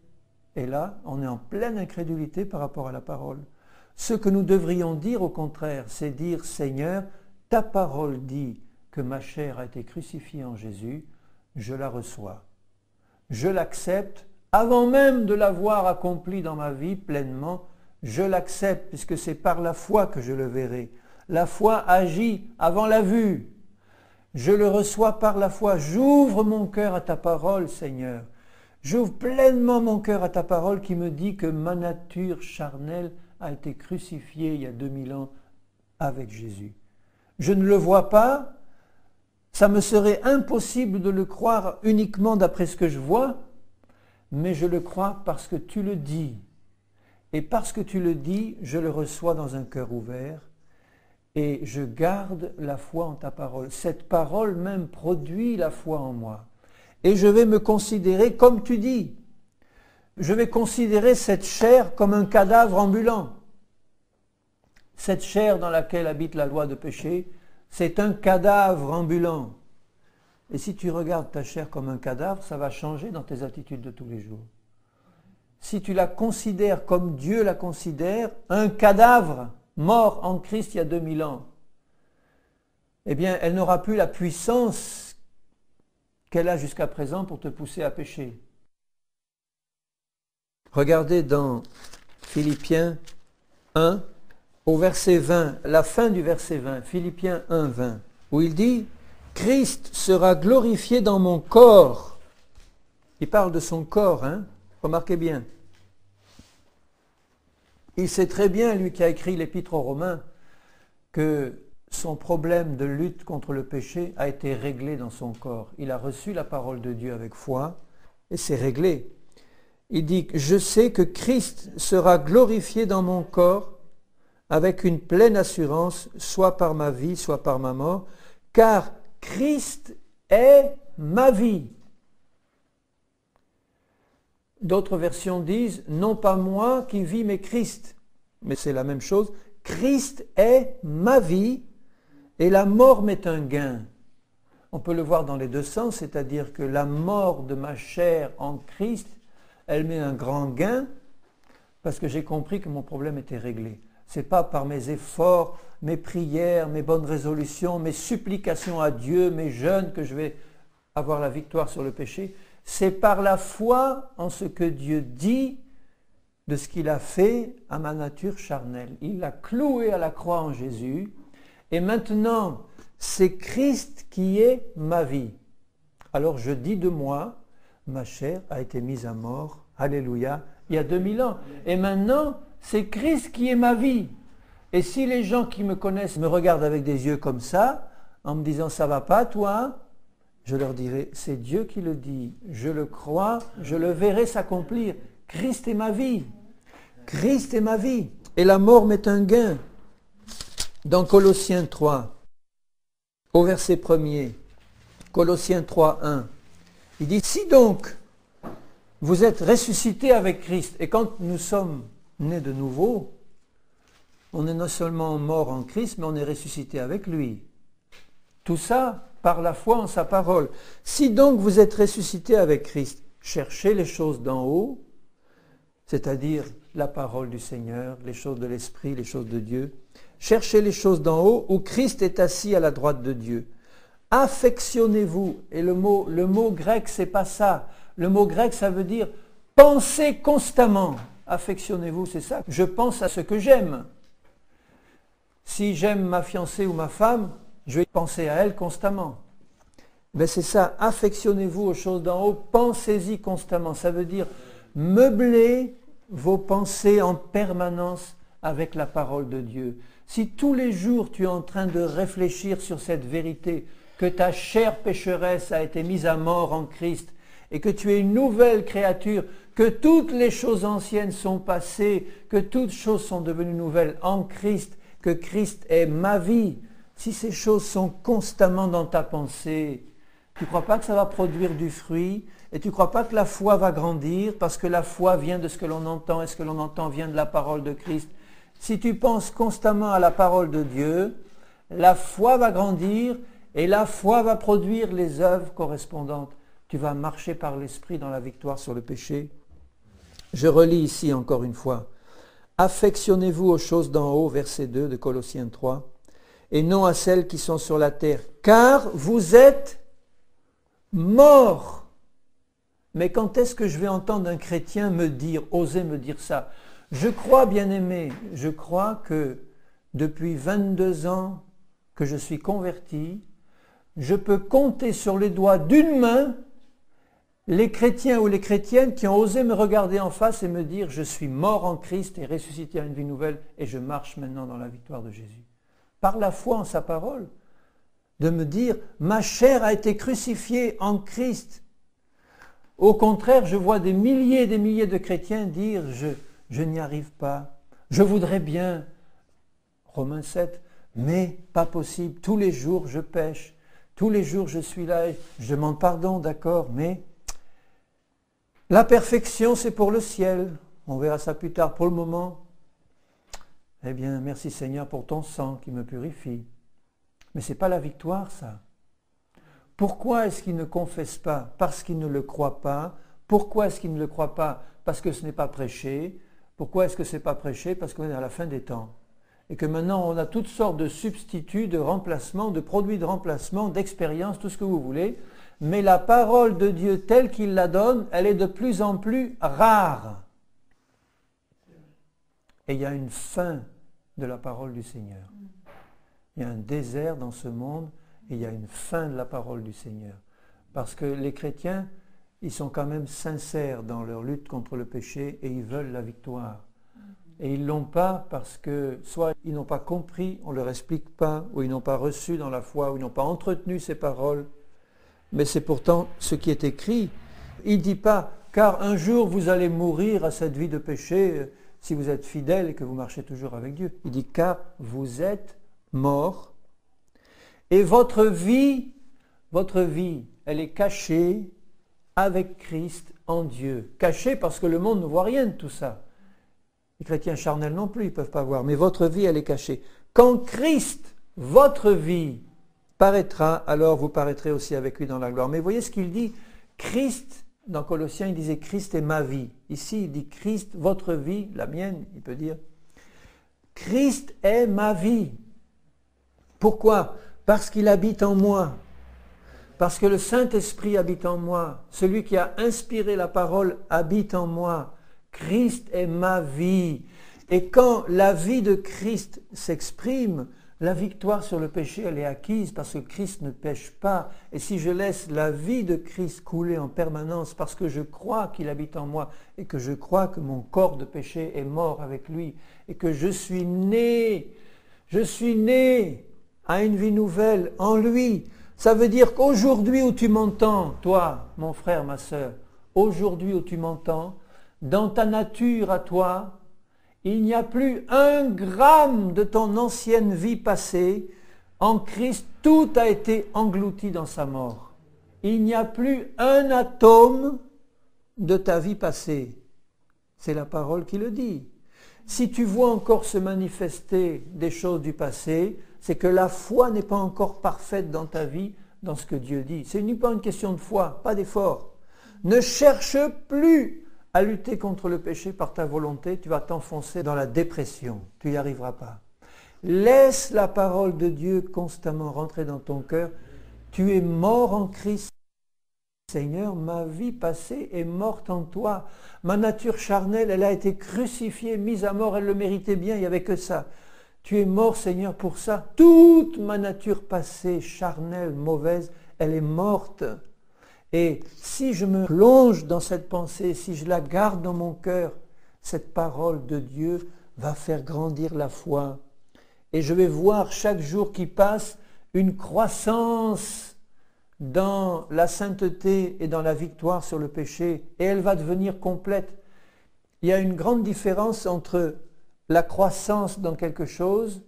Et là, on est en pleine incrédulité par rapport à la parole. Ce que nous devrions dire au contraire, c'est dire « Seigneur, ta parole dit que ma chair a été crucifiée en Jésus, je la reçois. Je l'accepte, avant même de l'avoir accomplie dans ma vie pleinement, je l'accepte puisque c'est par la foi que je le verrai. La foi agit avant la vue. Je le reçois par la foi. J'ouvre mon cœur à ta parole, Seigneur. J'ouvre pleinement mon cœur à ta parole qui me dit que ma nature charnelle a été crucifié il y a 2000 ans avec Jésus. Je ne le vois pas, ça me serait impossible de le croire uniquement d'après ce que je vois, mais je le crois parce que tu le dis. Et parce que tu le dis, je le reçois dans un cœur ouvert et je garde la foi en ta parole. Cette parole même produit la foi en moi. Et je vais me considérer comme tu dis. Je vais considérer cette chair comme un cadavre ambulant. Cette chair dans laquelle habite la loi de péché, c'est un cadavre ambulant. Et si tu regardes ta chair comme un cadavre, ça va changer dans tes attitudes de tous les jours. Si tu la considères comme Dieu la considère, un cadavre mort en Christ il y a 2000 ans, eh bien, elle n'aura plus la puissance qu'elle a jusqu'à présent pour te pousser à pécher. Regardez dans Philippiens 1, au verset 20, la fin du verset 20, Philippiens 1, 20, où il dit « Christ sera glorifié dans mon corps ». Il parle de son corps, hein, remarquez bien. Il sait très bien, lui qui a écrit l'épître aux Romains, que son problème de lutte contre le péché a été réglé dans son corps. Il a reçu la parole de Dieu avec foi et c'est réglé. Il dit « Je sais que Christ sera glorifié dans mon corps avec une pleine assurance, soit par ma vie, soit par ma mort, car Christ est ma vie. » D'autres versions disent « Non pas moi qui vis, mais Christ ». Mais c'est la même chose. Christ est ma vie et la mort m'est un gain. On peut le voir dans les deux sens, c'est-à-dire que la mort de ma chair en Christ, elle m'est un grand gain parce que j'ai compris que mon problème était réglé. Ce n'est pas par mes efforts, mes prières, mes bonnes résolutions, mes supplications à Dieu, mes jeûnes que je vais avoir la victoire sur le péché. C'est par la foi en ce que Dieu dit de ce qu'il a fait à ma nature charnelle. Il l'a cloué à la croix en Jésus et maintenant c'est Christ qui est ma vie. Alors je dis de moi, ma chair a été mise à mort, alléluia, il y a 2000 ans. Et maintenant c'est Christ qui est ma vie. Et si les gens qui me connaissent me regardent avec des yeux comme ça, en me disant ça va pas toi, je leur dirai, c'est Dieu qui le dit, je le crois, je le verrai s'accomplir. Christ est ma vie. Christ est ma vie. Et la mort m'est un gain. Dans Colossiens 3, au verset 1er, Colossiens 3, 1, il dit, si donc vous êtes ressuscités avec Christ, et quand nous sommes nés de nouveau, on est non seulement mort en Christ, mais on est ressuscité avec lui. Tout ça par la foi en sa parole. Si donc vous êtes ressuscités avec Christ, cherchez les choses d'en haut, c'est-à-dire la parole du Seigneur, les choses de l'Esprit, les choses de Dieu. Cherchez les choses d'en haut où Christ est assis à la droite de Dieu. Affectionnez-vous. Et le mot grec, c'est pas ça. Le mot grec, ça veut dire pensez constamment. Affectionnez-vous, c'est ça. Je pense à ce que j'aime. Si j'aime ma fiancée ou ma femme, je vais penser à elle constamment. Mais c'est ça, affectionnez-vous aux choses d'en haut, pensez-y constamment. Ça veut dire meubler vos pensées en permanence avec la parole de Dieu. Si tous les jours tu es en train de réfléchir sur cette vérité, que ta chair pécheresse a été mise à mort en Christ et que tu es une nouvelle créature, que toutes les choses anciennes sont passées, que toutes choses sont devenues nouvelles en Christ, que Christ est ma vie, si ces choses sont constamment dans ta pensée, tu ne crois pas que ça va produire du fruit et tu ne crois pas que la foi va grandir parce que la foi vient de ce que l'on entend et ce que l'on entend vient de la parole de Christ. Si tu penses constamment à la parole de Dieu, la foi va grandir et la foi va produire les œuvres correspondantes. Tu vas marcher par l'Esprit dans la victoire sur le péché. Je relis ici encore une fois. Affectionnez-vous aux choses d'en haut, verset 2 de Colossiens 3, et non à celles qui sont sur la terre, car vous êtes morts. Mais quand est-ce que je vais entendre un chrétien me dire, oser me dire ça? Je crois, bien-aimé, je crois que depuis 22 ans que je suis converti, je peux compter sur les doigts d'une main les chrétiens ou les chrétiennes qui ont osé me regarder en face et me dire « Je suis mort en Christ et ressuscité à une vie nouvelle et je marche maintenant dans la victoire de Jésus. » Par la foi en sa parole, de me dire « Ma chair a été crucifiée en Christ. » Au contraire, je vois des milliers et des milliers de chrétiens dire « Je n'y arrive pas, je voudrais bien. » Romains 7, mais pas possible, tous les jours je pêche, tous les jours je suis là, je demande pardon, d'accord, mais la perfection c'est pour le ciel, on verra ça plus tard. Pour le moment, eh bien merci Seigneur pour ton sang qui me purifie. Mais ce n'est pas la victoire ça. Pourquoi est-ce qu'il ne confesse pas? Parce qu'il ne le croit pas. Pourquoi est-ce qu'il ne le croit pas? Parce que ce n'est pas prêché. Pourquoi est-ce que ce n'est pas prêché? Parce qu'on est à la fin des temps. Et que maintenant on a toutes sortes de substituts, de remplacements, de produits de remplacement, d'expériences, tout ce que vous voulez. Mais la parole de Dieu telle qu'il la donne, elle est de plus en plus rare. Et il y a une fin de la parole du Seigneur. Il y a un désert dans ce monde et il y a une fin de la parole du Seigneur. Parce que les chrétiens, ils sont quand même sincères dans leur lutte contre le péché et ils veulent la victoire. Et ils ne l'ont pas parce que soit ils n'ont pas compris, on ne leur explique pas, ou ils n'ont pas reçu dans la foi, ou ils n'ont pas entretenu ces paroles. Mais c'est pourtant ce qui est écrit. Il ne dit pas, car un jour vous allez mourir à cette vie de péché si vous êtes fidèle et que vous marchez toujours avec Dieu. Il dit, car vous êtes morts et votre vie, elle est cachée avec Christ en Dieu. Cachée parce que le monde ne voit rien de tout ça. Les chrétiens charnels non plus, ils ne peuvent pas voir. Mais votre vie, elle est cachée. Quand Christ, votre vie, paraîtra, alors vous paraîtrez aussi avec lui dans la gloire. Mais voyez ce qu'il dit. Christ, dans Colossiens, il disait Christ est ma vie. Ici, il dit Christ, votre vie, la mienne, il peut dire. Christ est ma vie. Pourquoi? Parce qu'il habite en moi. Parce que le Saint-Esprit habite en moi. Celui qui a inspiré la parole habite en moi. Christ est ma vie. Et quand la vie de Christ s'exprime, la victoire sur le péché, elle est acquise parce que Christ ne pêche pas. Et si je laisse la vie de Christ couler en permanence parce que je crois qu'il habite en moi et que je crois que mon corps de péché est mort avec lui et que je suis né à une vie nouvelle en lui, ça veut dire qu'aujourd'hui où tu m'entends, toi, mon frère, ma sœur, aujourd'hui où tu m'entends, dans ta nature à toi, il n'y a plus un gramme de ton ancienne vie passée. En Christ, tout a été englouti dans sa mort. Il n'y a plus un atome de ta vie passée. C'est la parole qui le dit. Si tu vois encore se manifester des choses du passé, c'est que la foi n'est pas encore parfaite dans ta vie, dans ce que Dieu dit. Ce n'est pas une question de foi, pas d'effort. Ne cherche plus à lutter contre le péché par ta volonté, tu vas t'enfoncer dans la dépression. Tu n'y arriveras pas. Laisse la parole de Dieu constamment rentrer dans ton cœur. Tu es mort en Christ. Seigneur, ma vie passée est morte en toi. Ma nature charnelle, elle a été crucifiée, mise à mort, elle le méritait bien, il n'y avait que ça. Tu es mort, Seigneur, pour ça. Toute ma nature passée, charnelle, mauvaise, elle est morte. Et si je me plonge dans cette pensée, si je la garde dans mon cœur, cette parole de Dieu va faire grandir la foi. Et je vais voir chaque jour qui passe une croissance dans la sainteté et dans la victoire sur le péché. Et elle va devenir complète. Il y a une grande différence entre la croissance dans quelque chose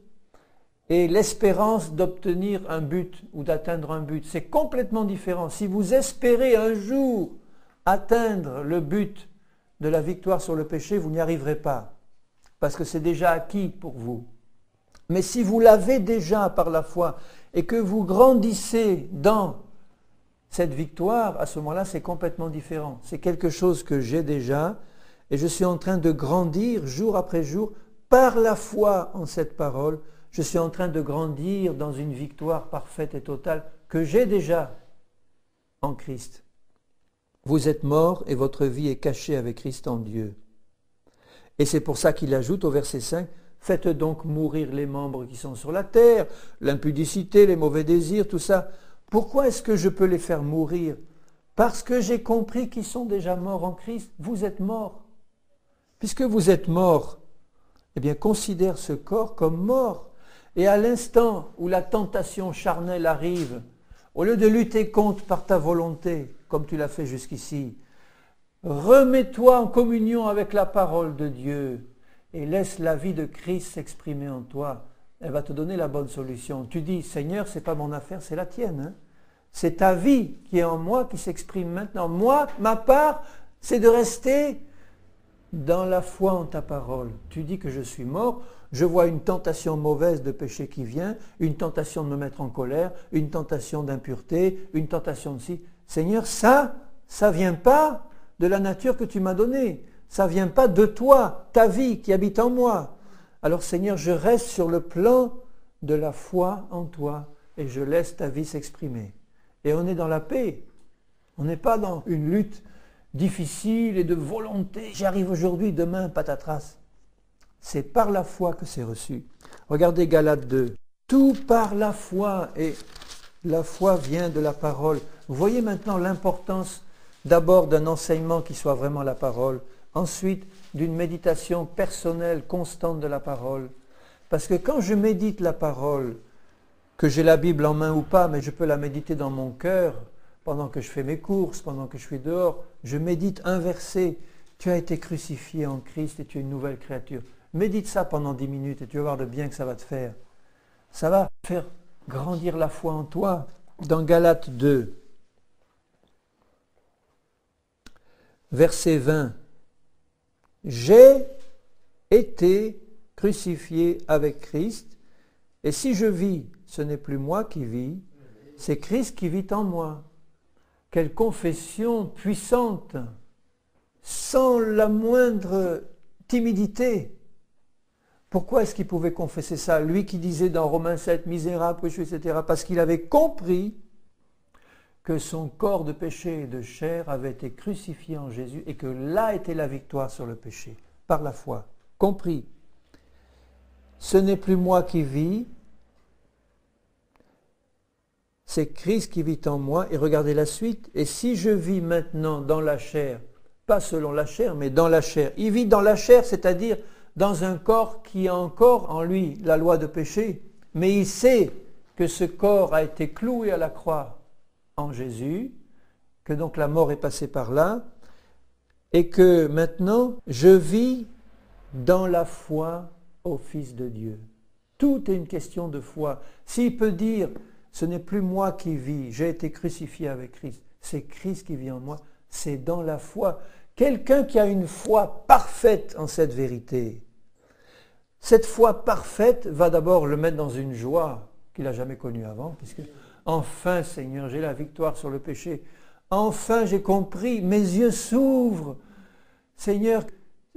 et l'espérance d'obtenir un but ou d'atteindre un but. C'est complètement différent. Si vous espérez un jour atteindre le but de la victoire sur le péché, vous n'y arriverez pas, parce que c'est déjà acquis pour vous. Mais si vous l'avez déjà par la foi et que vous grandissez dans cette victoire, à ce moment-là, c'est complètement différent. C'est quelque chose que j'ai déjà et je suis en train de grandir jour après jour par la foi en cette parole. Je suis en train de grandir dans une victoire parfaite et totale que j'ai déjà en Christ. Vous êtes morts et votre vie est cachée avec Christ en Dieu. Et c'est pour ça qu'il ajoute au verset 5, « Faites donc mourir les membres qui sont sur la terre, l'impudicité, les mauvais désirs, tout ça. Pourquoi est-ce que je peux les faire mourir? Parce que j'ai compris qu'ils sont déjà morts en Christ. Vous êtes morts. Puisque vous êtes morts, eh bien considère ce corps comme mort. Et à l'instant où la tentation charnelle arrive, au lieu de lutter contre par ta volonté, comme tu l'as fait jusqu'ici, remets-toi en communion avec la parole de Dieu et laisse la vie de Christ s'exprimer en toi. Elle va te donner la bonne solution. Tu dis, Seigneur, ce n'est pas mon affaire, c'est la tienne. Hein? C'est ta vie qui est en moi qui s'exprime maintenant. Moi, ma part, c'est de rester dans la foi en ta parole. Tu dis que je suis mort, je vois une tentation mauvaise de péché qui vient, une tentation de me mettre en colère, une tentation d'impureté, une tentation de ci. Seigneur, ça vient pas de la nature que tu m'as donnée. Ça vient pas de toi, ta vie qui habite en moi. Alors Seigneur, je reste sur le plan de la foi en toi et je laisse ta vie s'exprimer. Et on est dans la paix. On n'est pas dans une lutte difficile et de volonté. J'arrive aujourd'hui, demain, patatras. C'est par la foi que c'est reçu. Regardez Galates 2. Tout par la foi, et la foi vient de la parole. Vous voyez maintenant l'importance d'abord d'un enseignement qui soit vraiment la parole, ensuite d'une méditation personnelle constante de la parole. Parce que quand je médite la parole, que j'ai la Bible en main ou pas, mais je peux la méditer dans mon cœur, pendant que je fais mes courses, pendant que je suis dehors, je médite un verset. Tu as été crucifié en Christ et tu es une nouvelle créature. Médite ça pendant 10 minutes et tu vas voir le bien que ça va te faire. Ça va faire grandir la foi en toi. Dans Galates 2, verset 20. J'ai été crucifié avec Christ et si je vis, ce n'est plus moi qui vis, c'est Christ qui vit en moi. Quelle confession puissante, sans la moindre timidité. Pourquoi est-ce qu'il pouvait confesser ça? Lui qui disait dans Romains 7, misérable, péché, etc. Parce qu'il avait compris que son corps de péché et de chair avait été crucifié en Jésus et que là était la victoire sur le péché, par la foi. Compris. Ce n'est plus moi qui vis, c'est Christ qui vit en moi. Et regardez la suite. Et si je vis maintenant dans la chair, pas selon la chair, mais dans la chair. Il vit dans la chair, c'est-à-dire dans un corps qui a encore en lui la loi de péché. Mais il sait que ce corps a été cloué à la croix en Jésus, que donc la mort est passée par là, et que maintenant je vis dans la foi au Fils de Dieu. Tout est une question de foi. S'il peut dire, ce n'est plus moi qui vis, j'ai été crucifié avec Christ, c'est Christ qui vit en moi, c'est dans la foi. Quelqu'un qui a une foi parfaite en cette vérité, cette foi parfaite va d'abord le mettre dans une joie qu'il n'a jamais connue avant, puisque enfin Seigneur, j'ai la victoire sur le péché, enfin j'ai compris, mes yeux s'ouvrent, Seigneur,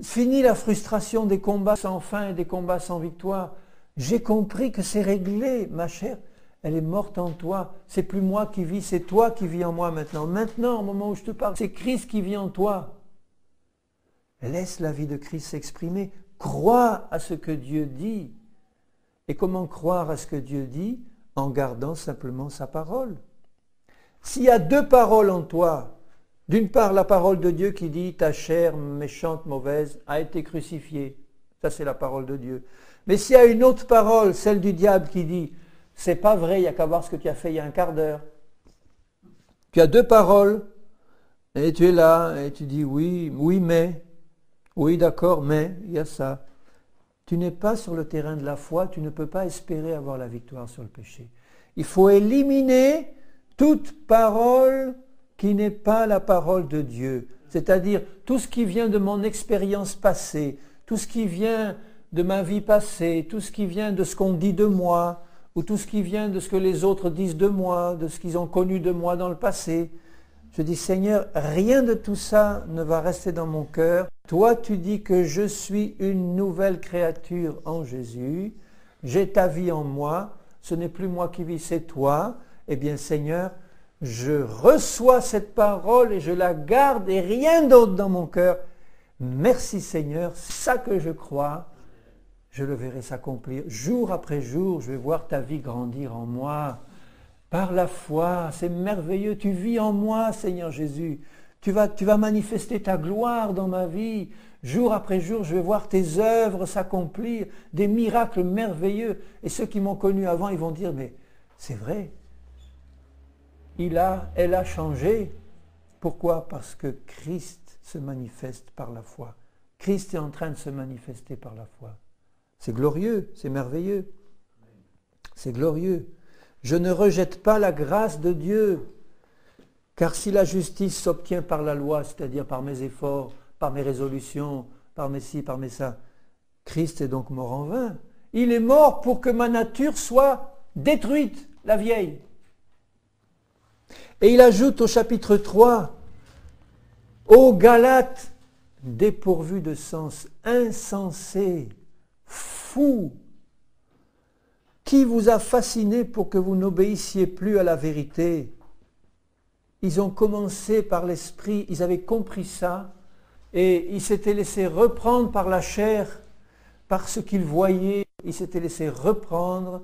fini la frustration des combats sans fin et des combats sans victoire, j'ai compris que c'est réglé, ma chère, elle est morte en toi, c'est plus moi qui vis, c'est toi qui vis en moi maintenant. Maintenant, au moment où je te parle, c'est Christ qui vit en toi. Laisse la vie de Christ s'exprimer, crois à ce que Dieu dit. Et comment croire à ce que Dieu dit? En gardant simplement sa parole. S'il y a deux paroles en toi, d'une part la parole de Dieu qui dit ta chair méchante, mauvaise, a été crucifiée, ça c'est la parole de Dieu. Mais s'il y a une autre parole, celle du diable qui dit c'est pas vrai, il n'y a qu'à voir ce que tu as fait il y a un quart d'heure. Tu as deux paroles, et tu es là, et tu dis oui, oui, mais, oui, d'accord, mais, il y a ça. Tu n'es pas sur le terrain de la foi, tu ne peux pas espérer avoir la victoire sur le péché. Il faut éliminer toute parole qui n'est pas la parole de Dieu. C'est-à-dire tout ce qui vient de mon expérience passée, tout ce qui vient de ma vie passée, tout ce qui vient de ce qu'on dit de moi, ou tout ce qui vient de ce que les autres disent de moi, de ce qu'ils ont connu de moi dans le passé. Je dis, Seigneur, rien de tout ça ne va rester dans mon cœur. Toi, tu dis que je suis une nouvelle créature en Jésus. J'ai ta vie en moi. Ce n'est plus moi qui vis, c'est toi. Eh bien, Seigneur, je reçois cette parole et je la garde et rien d'autre dans mon cœur. Merci, Seigneur, c'est ça que je crois. Je le verrai s'accomplir. Jour après jour, je vais voir ta vie grandir en moi. Par la foi, c'est merveilleux. Tu vis en moi, Seigneur Jésus. Tu vas manifester ta gloire dans ma vie. Jour après jour, je vais voir tes œuvres s'accomplir, des miracles merveilleux. Et ceux qui m'ont connu avant, ils vont dire, mais c'est vrai. Elle a changé. Pourquoi? Parce que Christ se manifeste par la foi. Christ est en train de se manifester par la foi. C'est glorieux, c'est merveilleux. C'est glorieux. Je ne rejette pas la grâce de Dieu, car si la justice s'obtient par la loi, c'est-à-dire par mes efforts, par mes résolutions, par mes ci, par mes ça, Christ est donc mort en vain. Il est mort pour que ma nature soit détruite, la vieille. Et il ajoute au chapitre 3, ô Galates, dépourvus de sens, insensés, fous, qui vous a fasciné pour que vous n'obéissiez plus à la vérité? Ils ont commencé par l'esprit, ils avaient compris ça, et ils s'étaient laissés reprendre par la chair, par ce qu'ils voyaient, ils s'étaient laissés reprendre,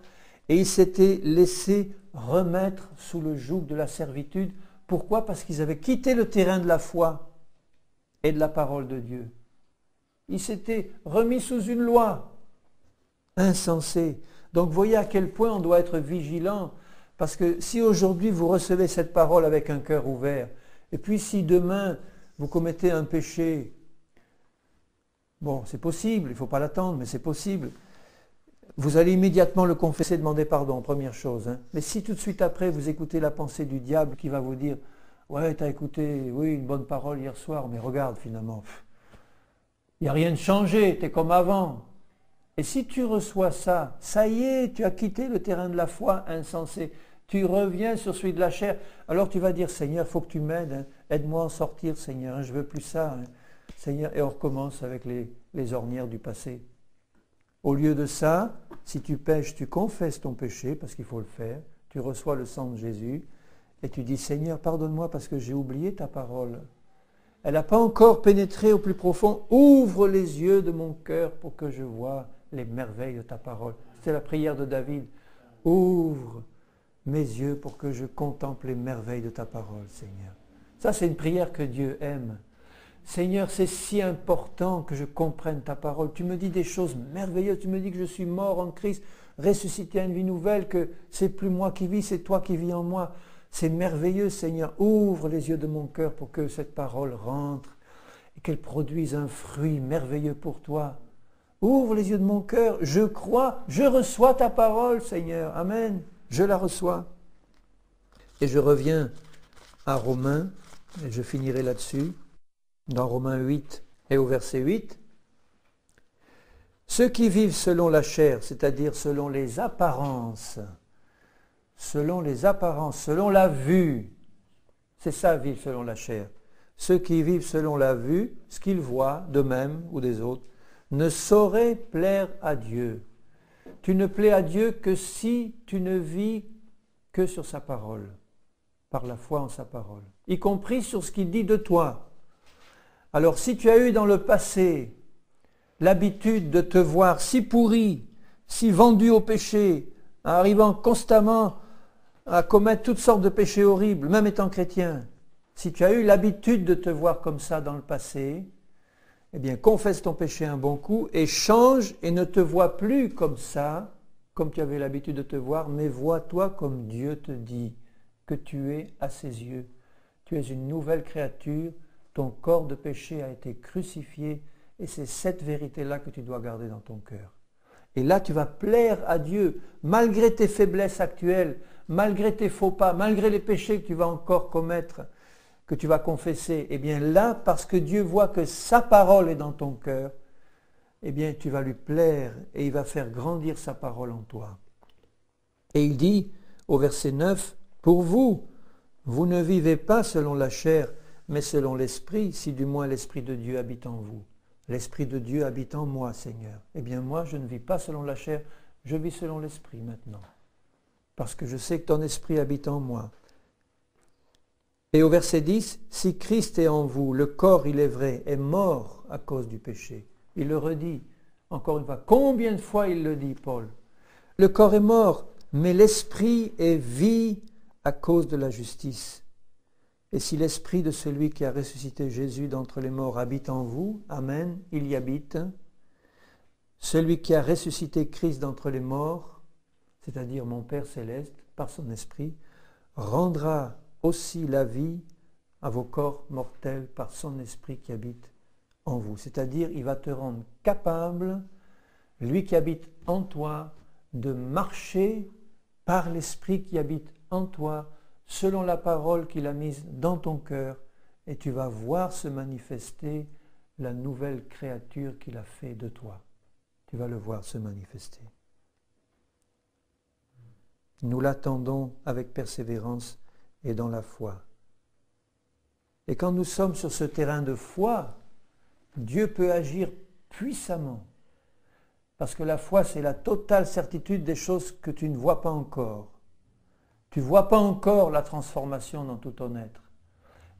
et ils s'étaient laissés remettre sous le joug de la servitude. Pourquoi? Parce qu'ils avaient quitté le terrain de la foi et de la parole de Dieu. Ils s'étaient remis sous une loi insensée. Donc voyez à quel point on doit être vigilant, parce que si aujourd'hui vous recevez cette parole avec un cœur ouvert, et puis si demain vous commettez un péché, bon c'est possible, il ne faut pas l'attendre, mais c'est possible, vous allez immédiatement le confesser, demander pardon, première chose. Hein. Mais si tout de suite après vous écoutez la pensée du diable qui va vous dire « Ouais, tu as écouté, oui, une bonne parole hier soir, mais regarde finalement, il n'y a rien de changé, tu es comme avant. » Et si tu reçois ça, ça y est, tu as quitté le terrain de la foi insensé, tu reviens sur celui de la chair, alors tu vas dire « Seigneur, il faut que tu m'aides, hein. Aide-moi à en sortir, Seigneur, hein. Je ne veux plus ça. Hein. Seigneur. » Et on recommence avec les ornières du passé. Au lieu de ça, si tu pèches, tu confesses ton péché, parce qu'il faut le faire, tu reçois le sang de Jésus, et tu dis, Seigneur, pardonne-moi parce que j'ai oublié ta parole. Elle n'a pas encore pénétré au plus profond. Ouvre les yeux de mon cœur pour que je voie les merveilles de ta parole. C'est la prière de David. Ouvre mes yeux pour que je contemple les merveilles de ta parole, Seigneur. Ça, c'est une prière que Dieu aime. Seigneur, c'est si important que je comprenne ta parole. Tu me dis des choses merveilleuses. Tu me dis que je suis mort en Christ, ressuscité à une vie nouvelle, que c'est plus moi qui vis, c'est toi qui vis en moi. C'est merveilleux, Seigneur. Ouvre les yeux de mon cœur pour que cette parole rentre et qu'elle produise un fruit merveilleux pour toi. Ouvre les yeux de mon cœur. Je crois, je reçois ta parole, Seigneur. Amen. Je la reçois. Et je reviens à Romains, et je finirai là-dessus. Dans Romains 8 et au verset 8, ceux qui vivent selon la chair, c'est-à-dire selon les apparences, selon la vue, c'est ça vivre selon la chair. Ceux qui vivent selon la vue, ce qu'ils voient d'eux-mêmes ou des autres, ne sauraient plaire à Dieu. Tu ne plais à Dieu que si tu ne vis que sur sa parole, par la foi en sa parole, y compris sur ce qu'il dit de toi. Alors si tu as eu dans le passé l'habitude de te voir si pourri, si vendu au péché, arrivant constamment à commettre toutes sortes de péchés horribles, même étant chrétien, si tu as eu l'habitude de te voir comme ça dans le passé, eh bien confesse ton péché un bon coup et change et ne te vois plus comme ça, comme tu avais l'habitude de te voir, mais vois-toi comme Dieu te dit que tu es à ses yeux. Tu es une nouvelle créature. Ton corps de péché a été crucifié et c'est cette vérité-là que tu dois garder dans ton cœur. Et là, tu vas plaire à Dieu, malgré tes faiblesses actuelles, malgré tes faux pas, malgré les péchés que tu vas encore commettre, que tu vas confesser. Eh bien là, parce que Dieu voit que sa parole est dans ton cœur, eh bien tu vas lui plaire et il va faire grandir sa parole en toi. Et il dit au verset 9, « Pour vous, vous ne vivez pas selon la chair, mais selon l'Esprit, si du moins l'Esprit de Dieu habite en vous. » L'Esprit de Dieu habite en moi, Seigneur. Eh bien moi, je ne vis pas selon la chair, je vis selon l'Esprit maintenant. Parce que je sais que ton Esprit habite en moi. Et au verset 10, « Si Christ est en vous, le corps, il est vrai, est mort à cause du péché. » Il le redit, encore une fois. Combien de fois il le dit, Paul? Le corps est mort, mais l'Esprit est vie à cause de la justice. Et si l'Esprit de celui qui a ressuscité Jésus d'entre les morts habite en vous, Amen, il y habite, celui qui a ressuscité Christ d'entre les morts, c'est-à-dire mon Père céleste, par son Esprit, rendra aussi la vie à vos corps mortels par son Esprit qui habite en vous. C'est-à-dire, il va te rendre capable, lui qui habite en toi, de marcher par l'Esprit qui habite en toi, selon la parole qu'il a mise dans ton cœur, et tu vas voir se manifester la nouvelle créature qu'il a fait de toi. tu vas le voir se manifester. Nous l'attendons avec persévérance et dans la foi. Et quand nous sommes sur ce terrain de foi, Dieu peut agir puissamment. Parce que la foi, c'est la totale certitude des choses que tu ne vois pas encore. Tu ne vois pas encore la transformation dans tout ton être.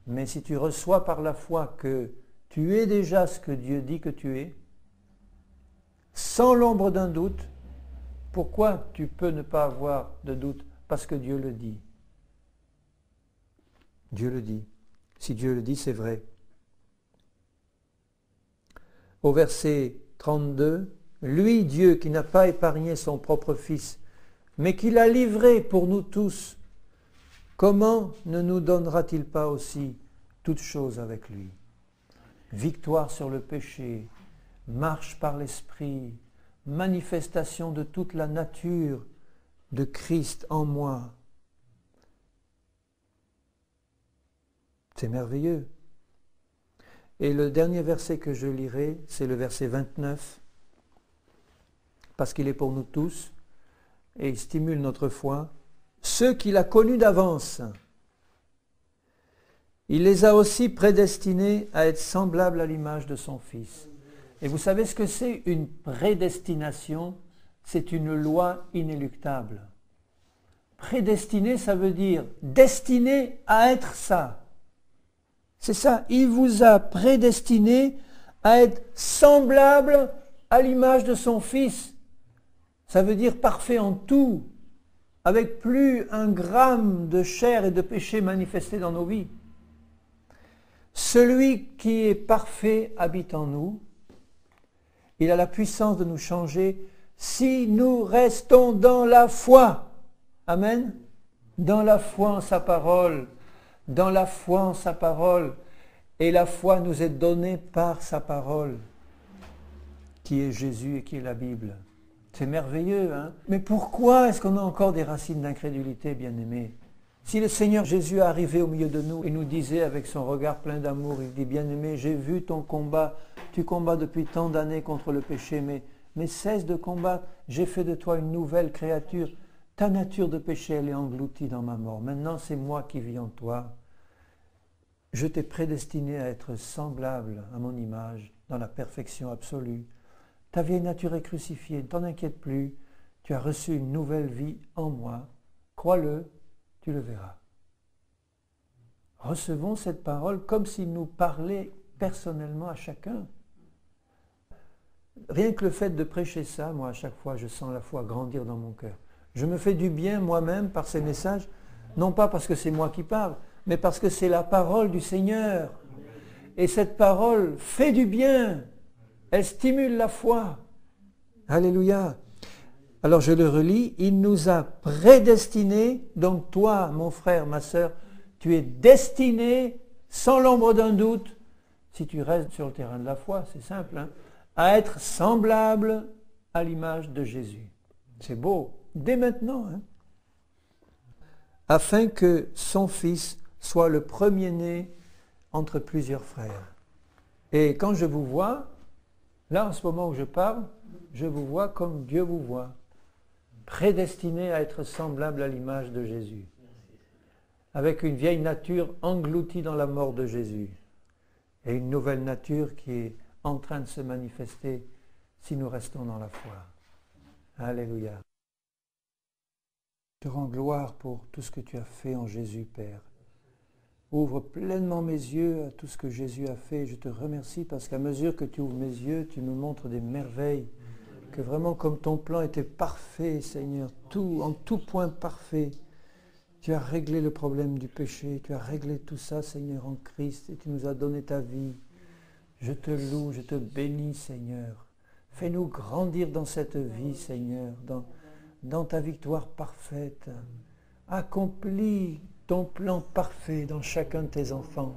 Mais si tu reçois par la foi que tu es déjà ce que Dieu dit que tu es, sans l'ombre d'un doute, pourquoi tu peux ne pas avoir de doute? Parce que Dieu le dit. Dieu le dit. Si Dieu le dit, c'est vrai. Au verset 32, « Lui, Dieu, qui n'a pas épargné son propre Fils, mais qui l'a livré pour nous tous, comment ne nous donnera-t-il pas aussi toutes choses avec lui? Victoire sur le péché, marche par l'Esprit, manifestation de toute la nature de Christ en moi. » C'est merveilleux. Et le dernier verset que je lirai, c'est le verset 29, parce qu'il est pour nous tous, et il stimule notre foi. « Ceux qu'il a connus d'avance, il les a aussi prédestinés à être semblables à l'image de son Fils. » Et vous savez ce que c'est une prédestination? C'est une loi inéluctable. Prédestiné, ça veut dire destiné à être ça. C'est ça, il vous a prédestiné à être semblable à l'image de son Fils. Ça veut dire parfait en tout, avec plus un gramme de chair et de péché manifesté dans nos vies. Celui qui est parfait habite en nous. Il a la puissance de nous changer si nous restons dans la foi. Amen. Dans la foi en sa parole. Dans la foi en sa parole. Et la foi nous est donnée par sa parole, qui est Jésus et qui est la Bible. C'est merveilleux, hein? Mais pourquoi est-ce qu'on a encore des racines d'incrédulité, bien-aimés? Si le Seigneur Jésus est arrivé au milieu de nous et nous disait avec son regard plein d'amour, il dit, bien-aimé, j'ai vu ton combat, tu combats depuis tant d'années contre le péché, mais cesse de combattre, j'ai fait de toi une nouvelle créature. Ta nature de péché, elle est engloutie dans ma mort. Maintenant, c'est moi qui vis en toi. Je t'ai prédestiné à être semblable à mon image, dans la perfection absolue. Ta vieille nature est crucifiée, ne t'en inquiète plus. Tu as reçu une nouvelle vie en moi. Crois-le, tu le verras. Recevons cette parole comme s'il nous parlait personnellement à chacun. Rien que le fait de prêcher ça, moi à chaque fois je sens la foi grandir dans mon cœur. Je me fais du bien moi-même par ces messages, non pas parce que c'est moi qui parle, mais parce que c'est la parole du Seigneur. Et cette parole fait du bien, elle stimule la foi. Alléluia. Alors je le relis, il nous a prédestinés, donc toi mon frère, ma sœur, tu es destiné, sans l'ombre d'un doute, si tu restes sur le terrain de la foi, c'est simple, hein, à être semblable à l'image de Jésus. C'est beau, dès maintenant. Hein. Afin que son Fils soit le premier-né entre plusieurs frères. Et quand je vous vois, là en ce moment où je parle, je vous vois comme Dieu vous voit, prédestiné à être semblable à l'image de Jésus, avec une vieille nature engloutie dans la mort de Jésus, et une nouvelle nature qui est en train de se manifester si nous restons dans la foi. Alléluia. Je te rends gloire pour tout ce que tu as fait en Jésus, Père. Ouvre pleinement mes yeux à tout ce que Jésus a fait. Je te remercie parce qu'à mesure que tu ouvres mes yeux, tu me montres des merveilles, que vraiment comme ton plan était parfait, Seigneur, tout, en tout point parfait. Tu as réglé le problème du péché, tu as réglé tout ça, Seigneur, en Christ, et tu nous as donné ta vie. Je te loue, je te bénis, Seigneur. Fais-nous grandir dans cette vie, Seigneur, dans ta victoire parfaite. Accomplis ton plan parfait dans chacun de tes enfants,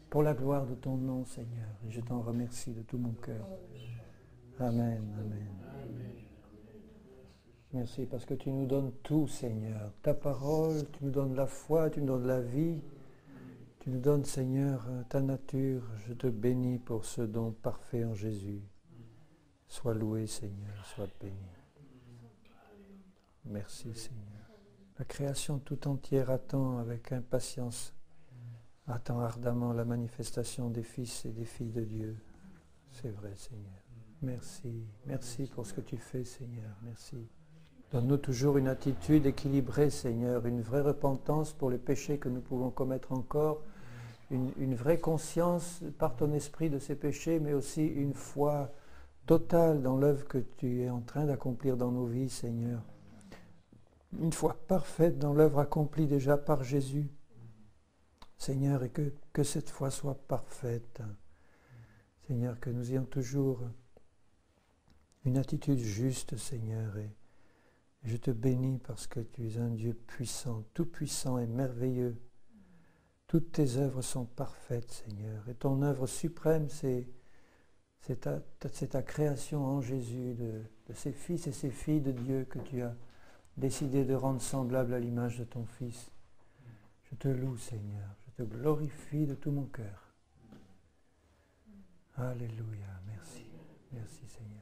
pour la gloire de ton nom, Seigneur. Et je t'en remercie de tout mon cœur. Amen, amen. Merci parce que tu nous donnes tout, Seigneur. Ta parole, tu nous donnes la foi, tu nous donnes la vie. Tu nous donnes, Seigneur, ta nature. Je te bénis pour ce don parfait en Jésus. Sois loué, Seigneur, sois béni. Merci, Seigneur. La création tout entière attend avec impatience, attend ardemment la manifestation des fils et des filles de Dieu. C'est vrai, Seigneur. Merci. Merci pour ce que tu fais, Seigneur. Merci. Donne-nous toujours une attitude équilibrée, Seigneur, une vraie repentance pour les péchés que nous pouvons commettre encore, une vraie conscience par ton esprit de ces péchés, mais aussi une foi totale dans l'œuvre que tu es en train d'accomplir dans nos vies, Seigneur. Une foi parfaite dans l'œuvre accomplie déjà par Jésus, Seigneur, et que cette foi soit parfaite. Seigneur, que nous ayons toujours une attitude juste, Seigneur, et je te bénis parce que tu es un Dieu puissant, tout-puissant et merveilleux. Toutes tes œuvres sont parfaites, Seigneur, et ton œuvre suprême, c'est ta création en Jésus, de ces fils et ces filles de Dieu que tu as décidé de rendre semblables à l'image de ton Fils. Je te loue, Seigneur, je te glorifie de tout mon cœur. Alléluia, merci. Merci, Seigneur.